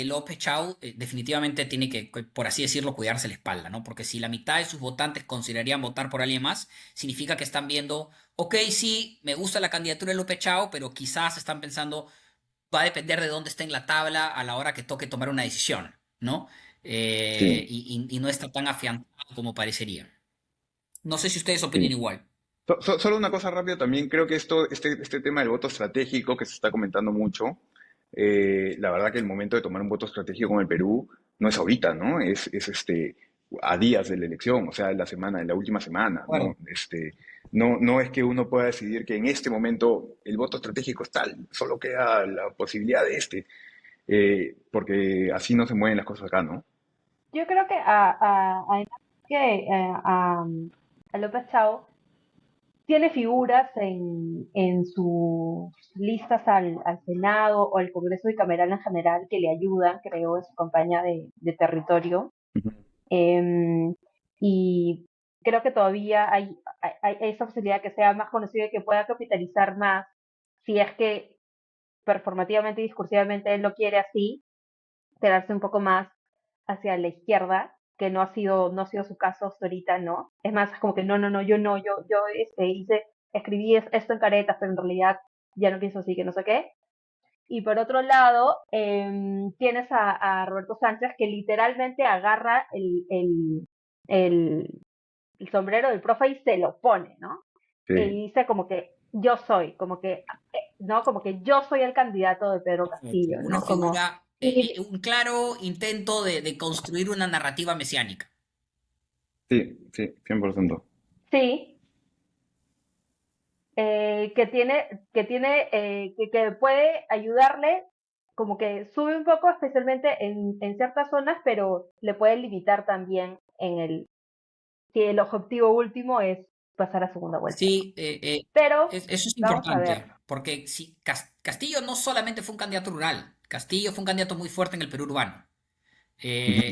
López Chau, definitivamente tiene que, por así decirlo, cuidarse la espalda, ¿no? Porque si la mitad de sus votantes considerarían votar por alguien más, significa que están viendo, ok, sí, me gusta la candidatura de López Chau, pero quizás están pensando, va a depender de dónde está en la tabla a la hora que toque tomar una decisión, ¿no? Sí. Y no está tan afianzado como parecería. No sé si ustedes opinan Sí. igual. Solo una cosa rápida también, creo que este tema del voto estratégico que se está comentando mucho, la verdad que el momento de tomar un voto estratégico en el Perú no es ahorita, ¿no? Es a días de la elección, o sea, en la última semana, ¿no? Bueno, No es que uno pueda decidir que en este momento el voto estratégico es tal, solo queda la posibilidad de porque así no se mueven las cosas acá, ¿no? yo creo que además que a López Chao tiene figuras en sus listas al Senado o al Congreso bicameral en general que le ayudan, creo, en su campaña de territorio. Ujú. Em, y creo que todavía hay esa posibilidad de que sea más conocido y que pueda capitalizar más si es que performativamente y discursivamente él lo quiere así, quedarse un poco más hacia la izquierda, que no ha sido su caso hasta ahorita, ¿no? Es más, es como que no, yo no, yo escribí esto en caretas, pero en realidad ya no pienso así, que no sé qué. Y por otro lado, tienes a Roberto Sánchez que literalmente agarra el, el sombrero del profe y se lo pone, ¿no? Sí, Y dice como que yo soy, como que, ¿no? Como que yo soy el candidato de Pedro Como Castillo, una ¿no? Como, figura, y un claro intento de construir una narrativa mesiánica. sí, sí, 100%. sí, que puede ayudarle, como que sube un poco, especialmente en ciertas zonas, pero le puede limitar también si el objetivo último es pasar a segunda vuelta, ¿no? Sí, Pero eso es vamos a ver. importante, porque si Castillo no solamente fue un candidato rural, Castillo fue un candidato muy fuerte en el Perú urbano. Ujú.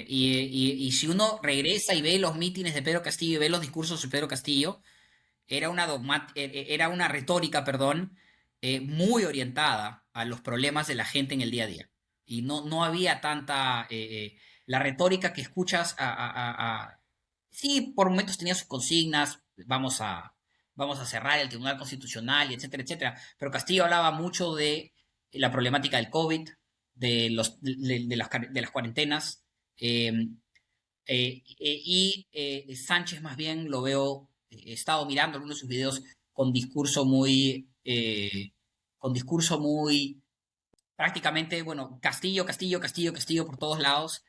Y si uno regresa y ve los mítines de Pedro Castillo y ve los discursos de Pedro Castillo, era una retórica, perdón, muy orientada a los problemas de la gente en el día a día. Y no había tanta... la retórica que escuchas sí, por momentos tenía sus consignas, vamos a cerrar el Tribunal Constitucional, y etcétera, etcétera. Pero Castillo hablaba mucho de la problemática del COVID, de las cuarentenas, eh, Sánchez más bien lo veo, he estado mirando algunos de sus videos con discurso muy, prácticamente, bueno, Castillo, Castillo, Castillo, Castillo por todos lados,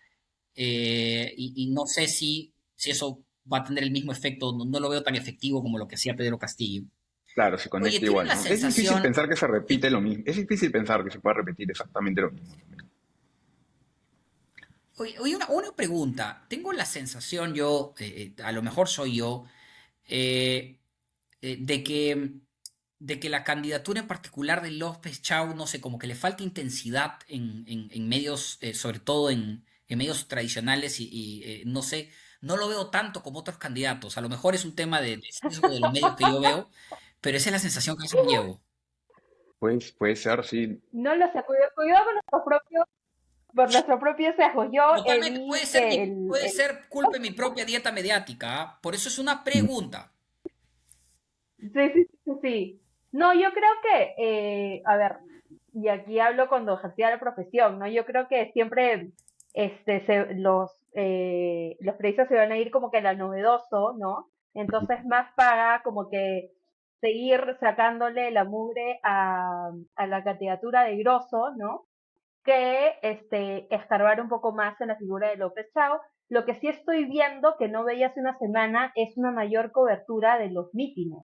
y no sé si eso va a tener el mismo efecto, no lo veo tan efectivo como lo que hacía Pedro Castillo. Claro, se Oye, conecta ¿tienen igual, la ¿no? Es difícil sensación, pensar que se repite sí, lo mismo. Es difícil pensar que se pueda repetir exactamente lo mismo. oye, una pregunta, tengo la sensación yo, a lo mejor soy yo, eh, de que la candidatura en particular de López Chau, no sé, como que le falta intensidad en medios, sobre todo en medios tradicionales no sé, no lo veo tanto como otros candidatos. A lo mejor es un tema de sesgo de los medios que yo veo, pero esa es la sensación que a veces me llevo. Pues puede ser, sí. No lo sé, cuidado por nuestro propio sesgo. Yo Totalmente, puede vi ser, que puede ser culpa de mi propia dieta mediática, ¿ah? Por eso es una Mm. pregunta. sí, sí, sí, sí. No, yo creo que, a ver, y aquí hablo cuando ejercía la profesión, ¿no? Yo creo que siempre los periodistas se van a ir como que a lo novedoso, ¿no? Entonces más para como que seguir sacándole la mugre a la candidatura de Grosso, ¿no? Que escarbar un poco más en la figura de López Chao. Lo que sí estoy viendo, que no veía hace una semana, es una mayor cobertura de los mítines,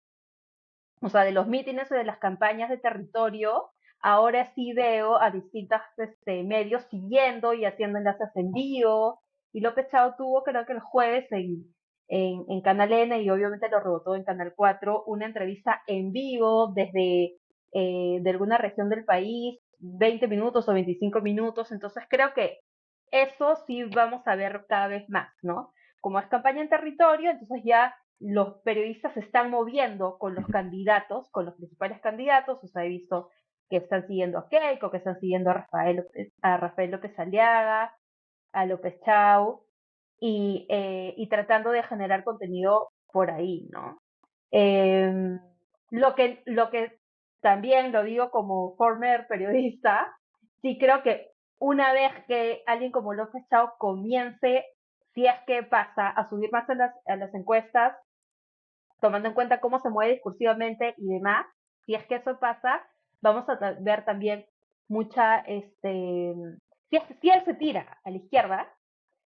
o sea, de los mítines o de las campañas de territorio. Ahora sí veo a distintos medios siguiendo y haciendo enlaces en vivo. Y López Chao tuvo, creo que el jueves, en Canal N, y obviamente lo rebotó en Canal 4, una entrevista en vivo desde de alguna región del país, 20 minutos o 25 minutos. Entonces creo que eso sí vamos a ver cada vez más, ¿no? Como es campaña en territorio, entonces ya los periodistas se están moviendo con los candidatos, con los principales candidatos. O sea, he visto que están siguiendo a Keiko, que están siguiendo a Rafael López Aliaga, a López Chau, y tratando de generar contenido por ahí, ¿no? Eh, lo que también lo digo como former periodista, sí creo que una vez que alguien como López Chau comience, si es que pasa a subir más a las encuestas, tomando en cuenta cómo se mueve discursivamente y demás, si es que eso pasa, vamos a ver también mucha, si él se tira a la izquierda,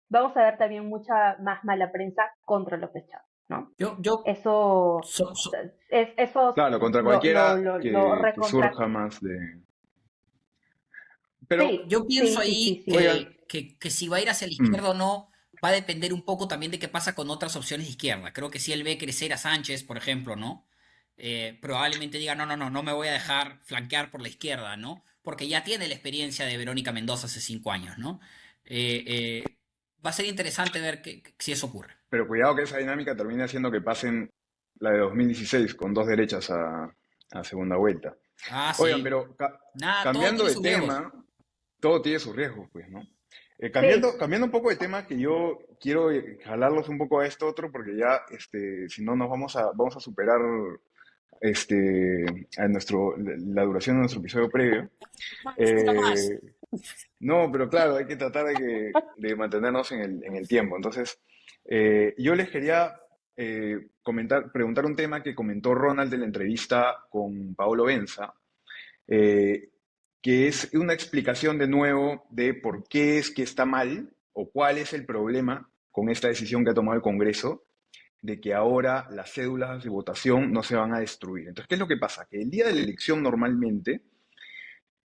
vamos a ver también mucha más mala prensa contra López Chávez, ¿no? Yo, Eso, so- so- eso Claro, contra lo, cualquiera lo que recontra. surja más de... Pero, Sí, Yo pienso sí, sí, sí, ahí sí. oigan, que si va a ir hacia la mm, izquierda o no, va a depender un poco también de qué pasa con otras opciones de izquierda. Creo que si él ve crecer a Sánchez, por ejemplo, ¿no? Probablemente diga, no, no, no, no me voy a dejar flanquear por la izquierda, ¿no? Porque ya tiene la experiencia de Verónica Mendoza hace 5 años, ¿no? Eh, va a ser interesante ver si eso ocurre. pero cuidado que esa dinámica termine haciendo que pasen la de 2016 con dos derechas a segunda vuelta. Ah, Oigan, sí. pero Nada, todo cambiando tiene de sus riesgos. tema, todo tiene sus riesgos, pues, ¿no? Sí, Cambiando un poco de tema, que yo quiero jalarlos un poco a esto otro, porque ya, si no, nos vamos a superar la duración de nuestro episodio previo. Una más. Eh, no, pero claro, hay que tratar de mantenernos en el tiempo. Entonces, yo les quería preguntar un tema que comentó Ronald en la entrevista con Paolo Benza, eh, que es una explicación de nuevo de por qué es que está mal o cuál es el problema con esta decisión que ha tomado el Congreso de que ahora las cédulas de votación no se van a destruir. Entonces, ¿qué es lo que pasa? Que el día de la elección normalmente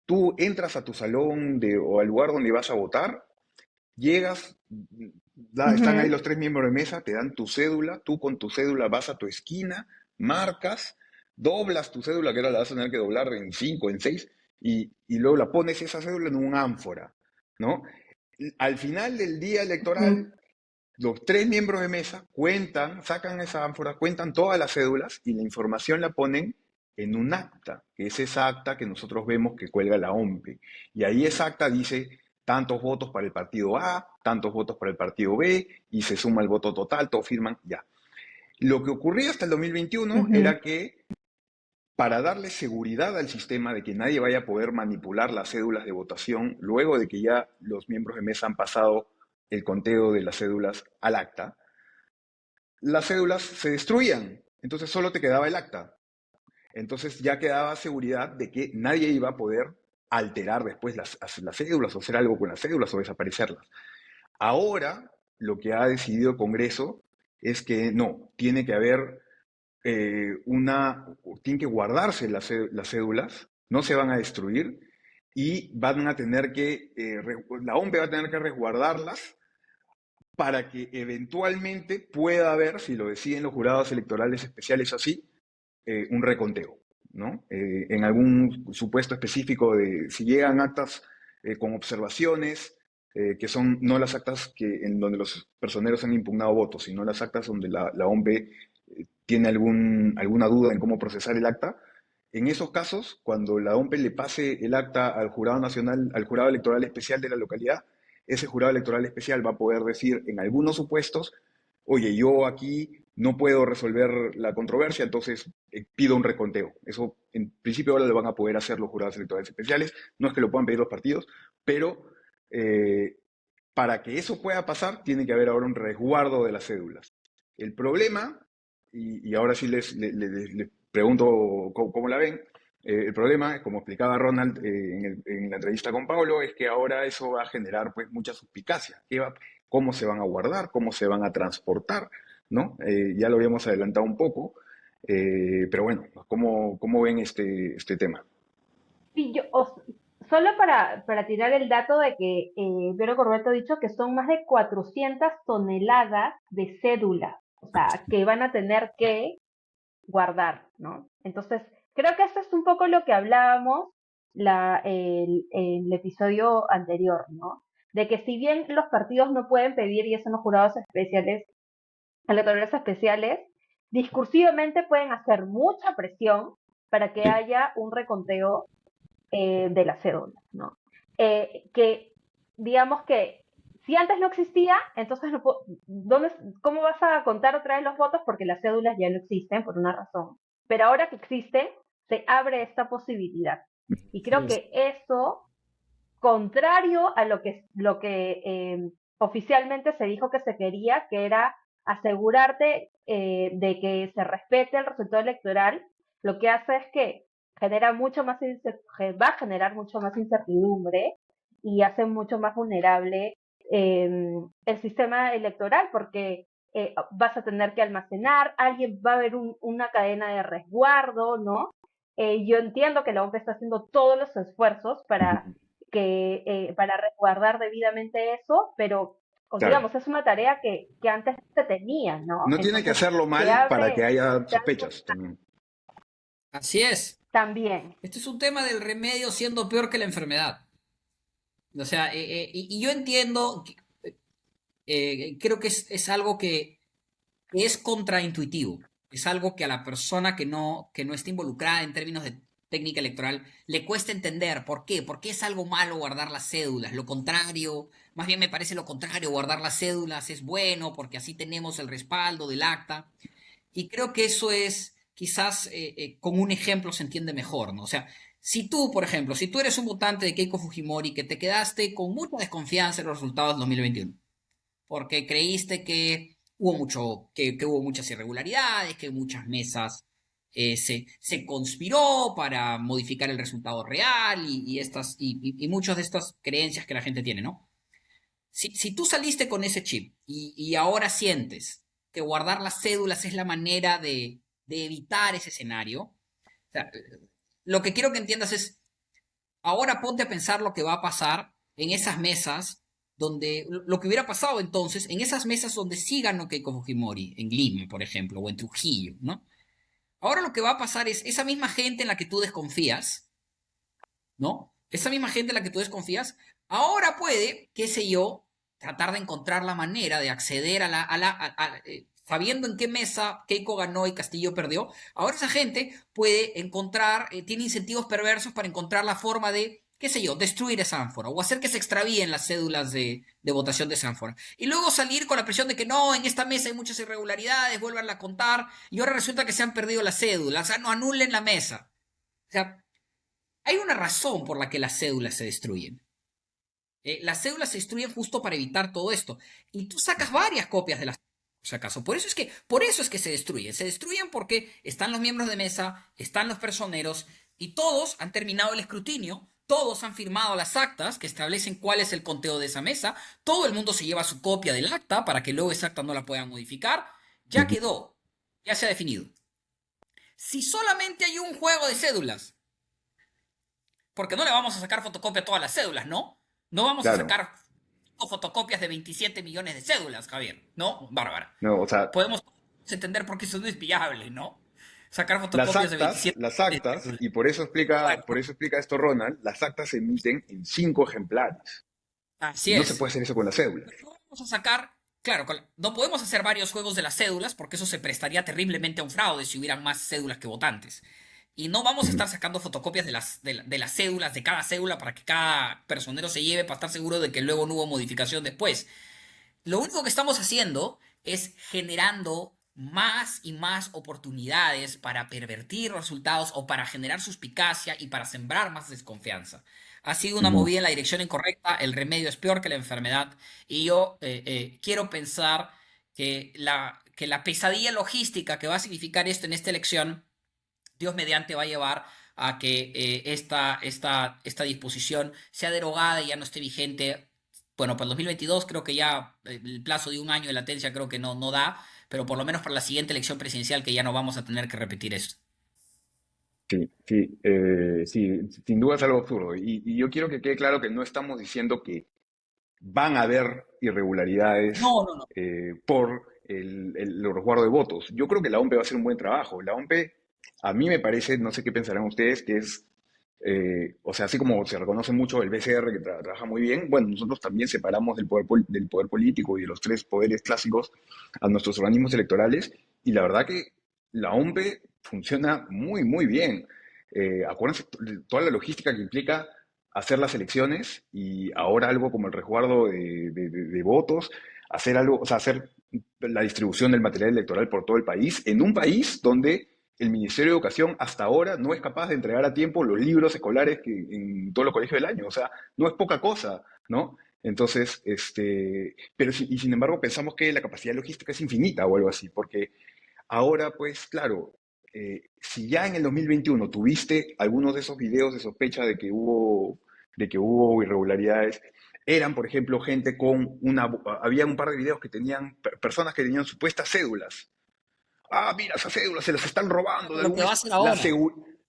tú entras a tu salón o al lugar donde vas a votar, llegas, están ahí Ujú, los tres miembros de mesa, te dan tu cédula, tú con tu cédula vas a tu esquina, marcas, doblas tu cédula, que ahora la vas a tener que doblar en cinco, en seis, y luego la pones esa cédula en un ánfora, ¿no? Al final del día ujú, electoral, los tres miembros de mesa cuentan, sacan esa ánfora, cuentan todas las cédulas y la información la ponen en un acta, que es esa acta que nosotros vemos que cuelga la OMPE. Y ahí esa acta dice tantos votos para el partido A, tantos votos para el partido B, y se suma el voto total, todos firman, ya. Lo que ocurría hasta el 2021 ujú. era que para darle seguridad al sistema de que nadie vaya a poder manipular las cédulas de votación luego de que ya los miembros de mesa han pasado el conteo de las cédulas al acta, las cédulas se destruían, entonces solo te quedaba el acta. Entonces ya quedaba seguridad de que nadie iba a poder alterar después las cédulas o hacer algo con las cédulas o desaparecerlas. Ahora lo que ha decidido el Congreso es que no, tiene que haber tienen que guardarse las cédulas, no se van a destruir y van a tener que, la OMP va a tener que resguardarlas para que eventualmente pueda haber, si lo deciden los jurados electorales especiales así, un reconteo, ¿no? En algún supuesto específico de si llegan actas con observaciones, que son no las actas en donde los personeros han impugnado votos, sino las actas donde la OMP tiene alguna duda en cómo procesar el acta. En esos casos, cuando la OMP le pase el acta al jurado nacional, al jurado electoral especial de la localidad, ese jurado electoral especial va a poder decir en algunos supuestos, oye, yo aquí no puedo resolver la controversia, entonces pido un reconteo. Eso en principio ahora lo van a poder hacer los jurados electorales especiales, no es que lo puedan pedir los partidos, pero eh, para que eso pueda pasar tiene que haber ahora un resguardo de las cédulas. El problema, y ahora sí les pregunto cómo la ven, el problema, como explicaba Ronald en la entrevista con Pablo, es que ahora eso va a generar pues mucha suspicacia. ¿Cómo se van a guardar? ¿Cómo se van a transportar? ¿No? Ya lo habíamos adelantado un poco, pero bueno, ¿cómo ven este tema? Sí, solo para tirar el dato de que Vero Corbeto ha dicho que son más de 400 toneladas de cédulas, o sea, que van a tener que guardar, ¿no? Entonces, creo que esto es un poco lo que hablábamos el episodio anterior, ¿no? De que si bien los partidos no pueden pedir, y eso en los jurados especiales, electorales especiales, discursivamente pueden hacer mucha presión para que Sí, haya un reconteo de las cédulas, ¿no? Que digamos que si antes no existía, entonces ¿dónde, ¿cómo vas a contar otra vez los votos? Porque las cédulas ya no existen por una razón. Pero ahora que existen, se abre esta posibilidad. Y creo Sí. que eso, contrario a lo que oficialmente se dijo que se quería, que era asegurarte de que se respete el resultado electoral, lo que hace es que va a generar mucho más incertidumbre y hace mucho más vulnerable el sistema electoral porque vas a tener que almacenar, alguien va a haber una cadena de resguardo, ¿no? Yo entiendo que la OMP está haciendo todos los esfuerzos para resguardar debidamente eso, pero claro. digamos, es una tarea que antes se tenía, ¿no? No tiene que Entonces, hacerlo se mal para que abre, haya se abre sospechas también. Así es. también. Este es un tema del remedio siendo peor que la enfermedad. O sea, y yo entiendo, creo que es algo que es contraintuitivo. Es algo que a la persona que no está involucrada en términos de técnica electoral le cuesta entender. ¿Por qué? Porque es algo malo guardar las cédulas. Lo contrario, más bien me parece lo contrario, guardar las cédulas es bueno porque así tenemos el respaldo del acta. Y creo que eso es, quizás con un ejemplo se entiende mejor, ¿no? O sea, si tú, por ejemplo, si tú eres un votante de Keiko Fujimori que te quedaste con mucha desconfianza en los resultados del 2021, porque creíste que que hubo muchas irregularidades, que muchas mesas se conspiró para modificar el resultado real y muchas de estas creencias que la gente tiene, ¿no? Si tú saliste con ese chip y ahora sientes que guardar las cédulas es la manera de evitar ese escenario, o sea, lo que quiero que entiendas es, ahora ponte a pensar lo que va a pasar en esas mesas donde, lo que hubiera pasado entonces, en esas mesas donde sí ganó Keiko Fujimori, en Lima, por ejemplo, o en Trujillo, ¿no? Ahora lo que va a pasar es esa misma gente en la que tú desconfías, ¿no? Esa misma gente en la que tú desconfías, ahora puede, qué sé yo, tratar de encontrar la manera de acceder sabiendo en qué mesa Keiko ganó y Castillo perdió, ahora esa gente puede encontrar, tiene incentivos perversos para encontrar la forma de, qué sé yo, destruir esa ánfora o hacer que se extravíen las cédulas de votación de esa ánfora. Y luego salir con la presión de que no, en esta mesa hay muchas irregularidades, vuelvan a contar, y ahora resulta que se han perdido las cédulas, o sea, no anulen la mesa. O sea, hay una razón por la que las cédulas se destruyen. Las cédulas se destruyen justo para evitar todo esto. Y tú sacas varias copias de las si acaso. Por eso es que se destruyen. Se destruyen porque están los miembros de mesa, están los personeros, y todos han terminado el escrutinio, todos han firmado las actas que establecen cuál es el conteo de esa mesa, todo el mundo se lleva su copia del acta para que luego esa acta no la puedan modificar. Ya Ujú. quedó, ya se ha definido. Si solamente hay un juego de cédulas, porque no le vamos a sacar fotocopia a todas las cédulas, ¿no? No vamos a Claro, sacar fotocopias de 27 millones de cédulas, Javier, ¿no? Bárbara. no, o sea, Podemos entender por qué eso no es viable, ¿no? Sacar fotocopias de 27 las millones de actas, cédulas. y por Bueno, eso explica esto Ronald, las actas se emiten en 5 ejemplares. así Y no se es. puede hacer eso con las cédulas. No vamos a sacar, claro, no podemos hacer varios juegos de las cédulas porque eso se prestaría terriblemente a un fraude si hubieran más cédulas que votantes. Y no vamos a Ujú. estar sacando fotocopias de las cédulas, de cada cédula, para que cada personero se lleve para estar seguro de que luego no hubo modificación después. Lo único que estamos haciendo es generando más y más oportunidades para pervertir resultados o para generar suspicacia y para sembrar más desconfianza. Ha sido una Ujú. movida en la dirección incorrecta, el remedio es peor que la enfermedad y yo quiero pensar que la pesadilla logística que va a significar esto en esta elección, Dios mediante va a llevar a que esta disposición sea derogada y ya no esté vigente. Bueno, para el 2022 creo que ya el plazo de un año de latencia creo que no da, pero por lo menos para la siguiente elección presidencial que ya no vamos a tener que repetir esto. Sí, sí, sí, sin duda es algo absurdo. Y yo quiero que quede claro que no estamos diciendo que van a haber irregularidades No, no, no. por el resguardo de votos. Yo creo que la OMP va a hacer un buen trabajo. La OMP, a mí me parece, no sé qué pensarán ustedes, que es, o sea, así como se reconoce mucho el BCR que trabaja muy bien, bueno, nosotros también separamos del poder político y de los tres poderes clásicos a nuestros organismos electorales, y la verdad que la OMP funciona muy, muy bien. Acuérdense de toda la logística que implica hacer las elecciones y ahora algo como el resguardo de votos, hacer algo, o sea, hacer la distribución del material electoral por todo el país, en un país donde el Ministerio de Educación hasta ahora no es capaz de entregar a tiempo los libros escolares que en todos los colegios del año, o sea, no es poca cosa, ¿no? Entonces, pero y sin embargo pensamos que la capacidad logística es infinita o algo así, porque ahora, pues claro, si ya en el 2021 tuviste algunos de esos videos de sospecha de que hubo irregularidades, eran, por ejemplo, gente con había un par de videos que tenían personas que tenían supuestas cédulas. Ah, mira, esas cédulas se las están robando de Lo algún que va a hacer ahora.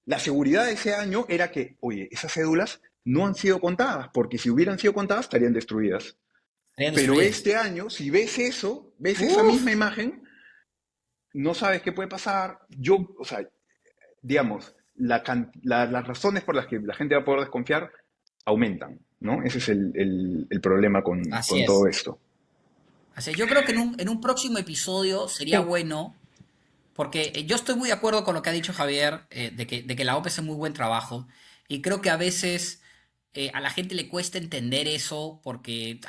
La seguridad de ese año era que, oye, esas cédulas no han sido contadas, porque si hubieran sido contadas estarían destruidas. Estarían Pero destruidas. este año, si ves eso, ves esa Uf, misma imagen, no sabes qué puede pasar. Yo, o sea, digamos, las razones por las que la gente va a poder desconfiar aumentan, ¿no? Ese es el problema así con todo es. esto. Así es. Yo creo que en un próximo episodio sería Sí. bueno. Porque yo estoy muy de acuerdo con lo que ha dicho Javier, de que la OPE hace muy buen trabajo. Y creo que a veces a la gente le cuesta entender eso porque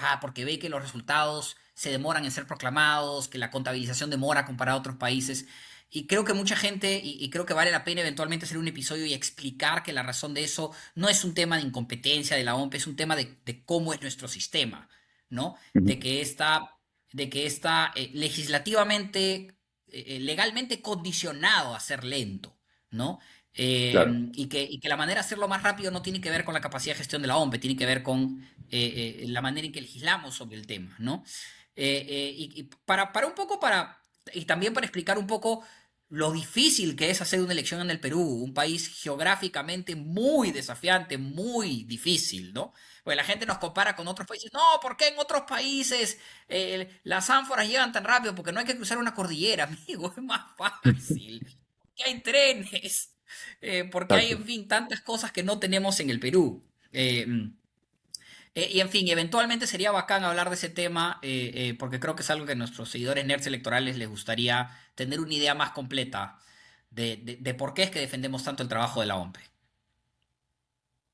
ve que los resultados se demoran en ser proclamados, que la contabilización demora comparado a otros países. Y creo que mucha gente, y creo que vale la pena eventualmente hacer un episodio y explicar que la razón de eso no es un tema de incompetencia de la OMP, es un tema de cómo es nuestro sistema, ¿no? Ujú. De que esta de que está legislativamente, legalmente condicionado a ser lento, ¿no? Claro, Y que la manera de hacerlo más rápido no tiene que ver con la capacidad de gestión de la OMP, tiene que ver con la manera en que legislamos sobre el tema, ¿no? Y para un poco, y también para explicar un poco lo difícil que es hacer una elección en el Perú, un país geográficamente muy desafiante, muy difícil, ¿no? Porque la gente nos compara con otros países. No, ¿por qué en otros países las ánforas llegan tan rápido? Porque no hay que cruzar una cordillera, amigo, es más fácil. Porque hay trenes, porque hay, en exacto. fin, tantas cosas que no tenemos en el Perú. Y en fin, eventualmente sería bacán hablar de ese tema, porque creo que es algo que a nuestros seguidores nerds electorales les gustaría tener una idea más completa de por qué es que defendemos tanto el trabajo de la OMP.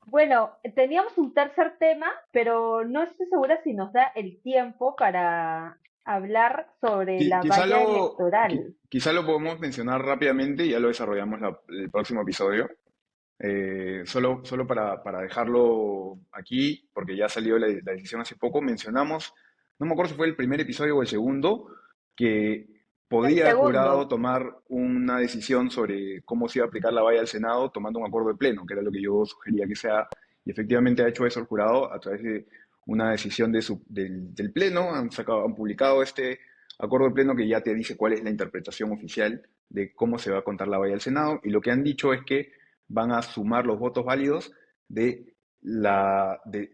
Bueno, teníamos un tercer tema, pero no estoy segura si nos da el tiempo para hablar sobre la Quizá valla lo, electoral. quizá lo podemos mencionar rápidamente y ya lo desarrollamos el próximo episodio. Solo para dejarlo aquí, porque ya salió la decisión hace poco, mencionamos, no me acuerdo si fue el primer episodio o el segundo, que El podía el jurado segundo, tomar una decisión sobre cómo se iba a aplicar la valla al Senado tomando un acuerdo de pleno, que era lo que yo sugería que sea, y efectivamente ha hecho eso el jurado a través de una decisión del pleno, han publicado este acuerdo de pleno que ya te dice cuál es la interpretación oficial de cómo se va a contar la valla al Senado, y lo que han dicho es que van a sumar los votos válidos de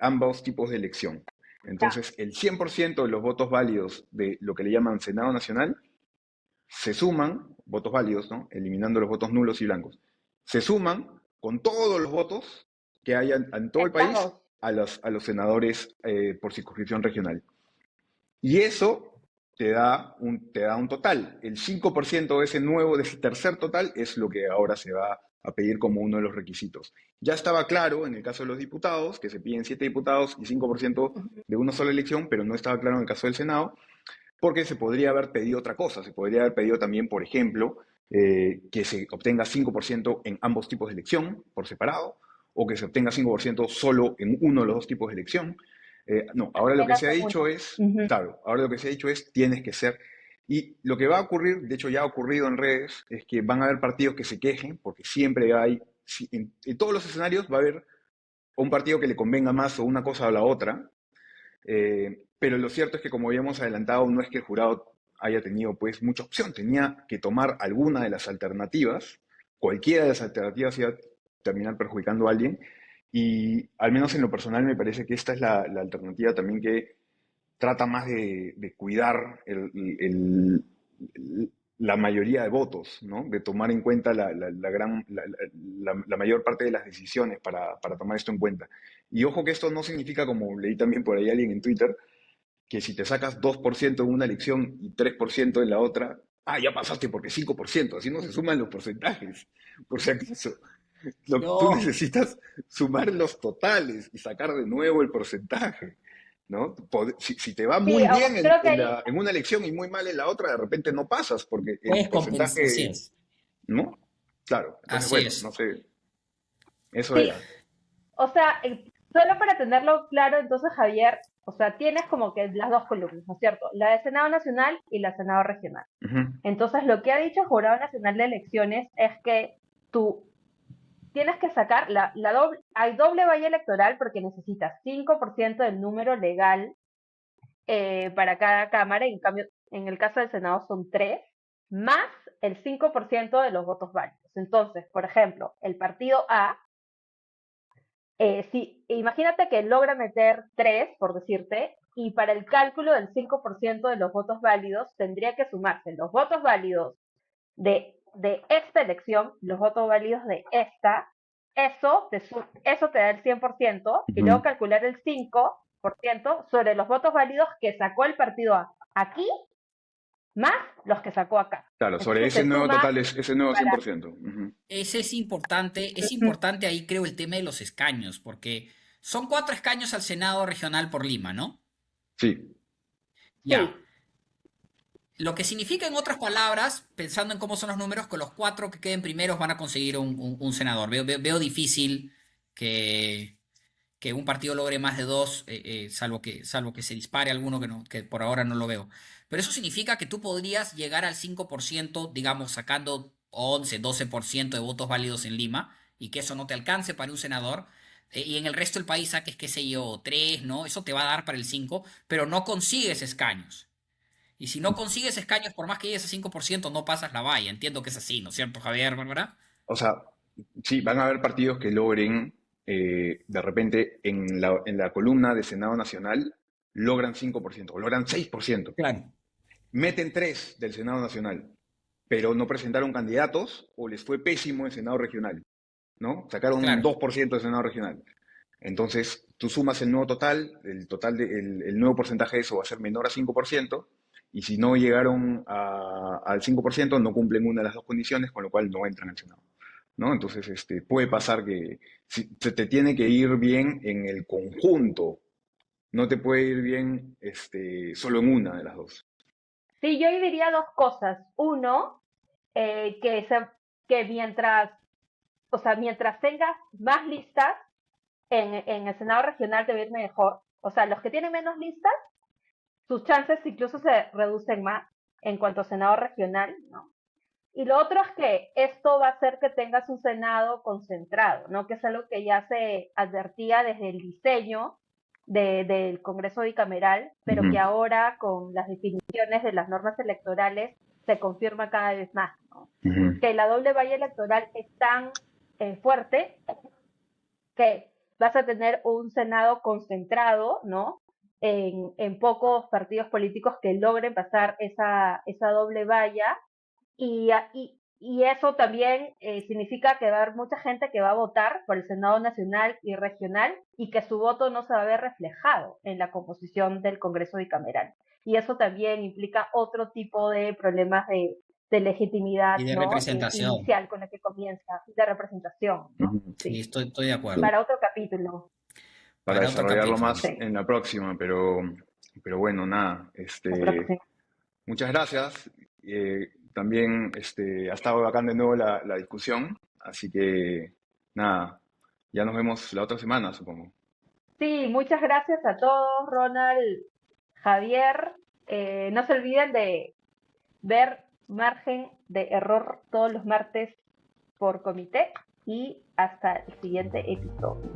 ambos tipos de elección. ya, Entonces, el 100% de los votos válidos de lo que le llaman Senado Nacional se suman, votos válidos, ¿no? Eliminando los votos nulos y blancos, se suman con todos los votos que hayan en todo el en las país dos. a los senadores por circunscripción regional. Y eso te da un total. El 5% de ese tercer total, es lo que ahora se va a pedir como uno de los requisitos. Ya estaba claro en el caso de los diputados, que se piden 7 diputados y 5% Ujú. de una sola elección, pero no estaba claro en el caso del Senado, porque se podría haber pedido otra cosa. Se podría haber pedido también, por ejemplo, que se obtenga 5% en ambos tipos de elección por separado, o que se obtenga 5% solo en uno de los dos tipos de elección. No, ahora lo que Menos se ha en dicho uno. es, Ujú. claro, ahora lo que se ha dicho es tienes que ser. Y lo que va a ocurrir, de hecho ya ha ocurrido en redes, es que van a haber partidos que se quejen, porque siempre hay, en todos los escenarios va a haber un partido que le convenga más o una cosa o la otra, pero lo cierto es que, como habíamos adelantado, no es que el jurado haya tenido pues mucha opción, tenía que tomar alguna de las alternativas, cualquiera de las alternativas iba a terminar perjudicando a alguien, y al menos en lo personal me parece que esta es la alternativa también que trata más de cuidar la mayoría de votos, ¿no? De tomar en cuenta la mayor parte de las decisiones para tomar esto en cuenta. Y ojo que esto no significa, como leí también por ahí alguien en Twitter, que si te sacas 2% en una elección y 3% en la otra, ya pasaste porque 5%, así no se suman los porcentajes, por si acaso. Tú No, necesitas sumar los totales y sacar de nuevo el porcentaje, ¿no? Si te va Sí, muy bien en, creo que en ahí, la- en una elección y muy mal en la otra, de repente no pasas porque el puedes compensar, así porcentaje, es, ¿no? Claro, entonces así bueno, no es. sé, eso sí, era. o sea, solo para tenerlo claro, entonces Javier, o sea, tienes como que las dos columnas, ¿no es cierto? La de Senado Nacional y la Senado Regional. Ujú, Entonces, lo que ha dicho el Jurado Nacional de Elecciones es que tú tienes que sacar hay doble valla electoral porque necesitas 5% del número legal para cada cámara, y en cambio, en el caso del Senado son 3, más el 5% de los votos válidos. Entonces, por ejemplo, el partido A, si, imagínate que logra meter 3, por decirte, y para el cálculo del 5% de los votos válidos tendría que sumarse los votos válidos de esta elección, los votos válidos de esta, eso te da el 100% y luego ujú. calcular el 5% sobre los votos válidos que sacó el partido A aquí, más los que sacó acá. Claro, sobre Entonces ese se nuevo suma total, ese nuevo cien para... por ciento. Ujú. Ese es importante ahí creo el tema de los escaños, porque son 4 escaños al Senado regional por Lima, ¿no? Sí, Ya. Sí, Lo que significa, en otras palabras, pensando en cómo son los números, que los 4 que queden primeros van a conseguir un senador. Veo difícil que, que un partido logre más de dos, salvo que se dispare alguno que por ahora no lo veo. Pero eso significa que tú podrías llegar al 5%, digamos, sacando 11, 12% de votos válidos en Lima, y que eso no te alcance para un senador, y en el resto del país saques, qué sé yo, 3, ¿no? Eso te va a dar para el 5, pero no consigues escaños. Y si no consigues escaños, por más que llegues a 5%, no pasas la valla. Entiendo que es así, ¿no es cierto, Javier, Bárbara? O sea, sí, van a haber partidos que logren, de repente, en la columna de Senado Nacional, logran 5% o logran 6%. Claro. Meten 3 del Senado Nacional, pero no presentaron candidatos o les fue pésimo en Senado Regional, ¿no? Sacaron Claro. 2% del Senado Regional. Entonces, tú sumas el nuevo total, el nuevo porcentaje de eso va a ser menor a 5%, y si no llegaron al 5%, no cumplen una de las dos condiciones, con lo cual no entran al Senado, ¿no? Entonces, puede pasar que se te tiene que ir bien en el conjunto, no te puede ir bien solo en una de las dos. Sí, yo ahí diría dos cosas. Uno, eh, que, se- que mientras, o sea, mientras tengas más listas en el Senado regional te va a ir mejor. O sea, los que tienen menos listas, sus chances incluso se reducen más en cuanto a Senado regional, ¿no? Y lo otro es que esto va a hacer que tengas un Senado concentrado, ¿no? Que es algo que ya se advertía desde el diseño del Congreso bicameral, pero que Ujú, ahora con las definiciones de las normas electorales se confirma cada vez más, ¿no? ujú, Que la doble valla electoral es tan fuerte que vas a tener un Senado concentrado, ¿no? En pocos partidos políticos que logren pasar esa doble valla y eso también significa que va a haber mucha gente que va a votar por el Senado Nacional y Regional y que su voto no se va a ver reflejado en la composición del Congreso bicameral. Y eso también implica otro tipo de problemas de legitimidad, Y de ¿no? representación. Inicial con la que comienza, de representación, ¿no? ujú. Sí, Sí, estoy de acuerdo. Sí, para otro capítulo. para Para otro desarrollarlo capítulo. más Sí, en la próxima, pero bueno, nada, la próxima. muchas gracias. También ha estado bacán de nuevo la discusión, así que nada, ya nos vemos la otra semana, supongo. Sí, muchas gracias a todos, Ronald, Javier. No se olviden de ver margen de error todos los martes por comité y hasta el siguiente episodio.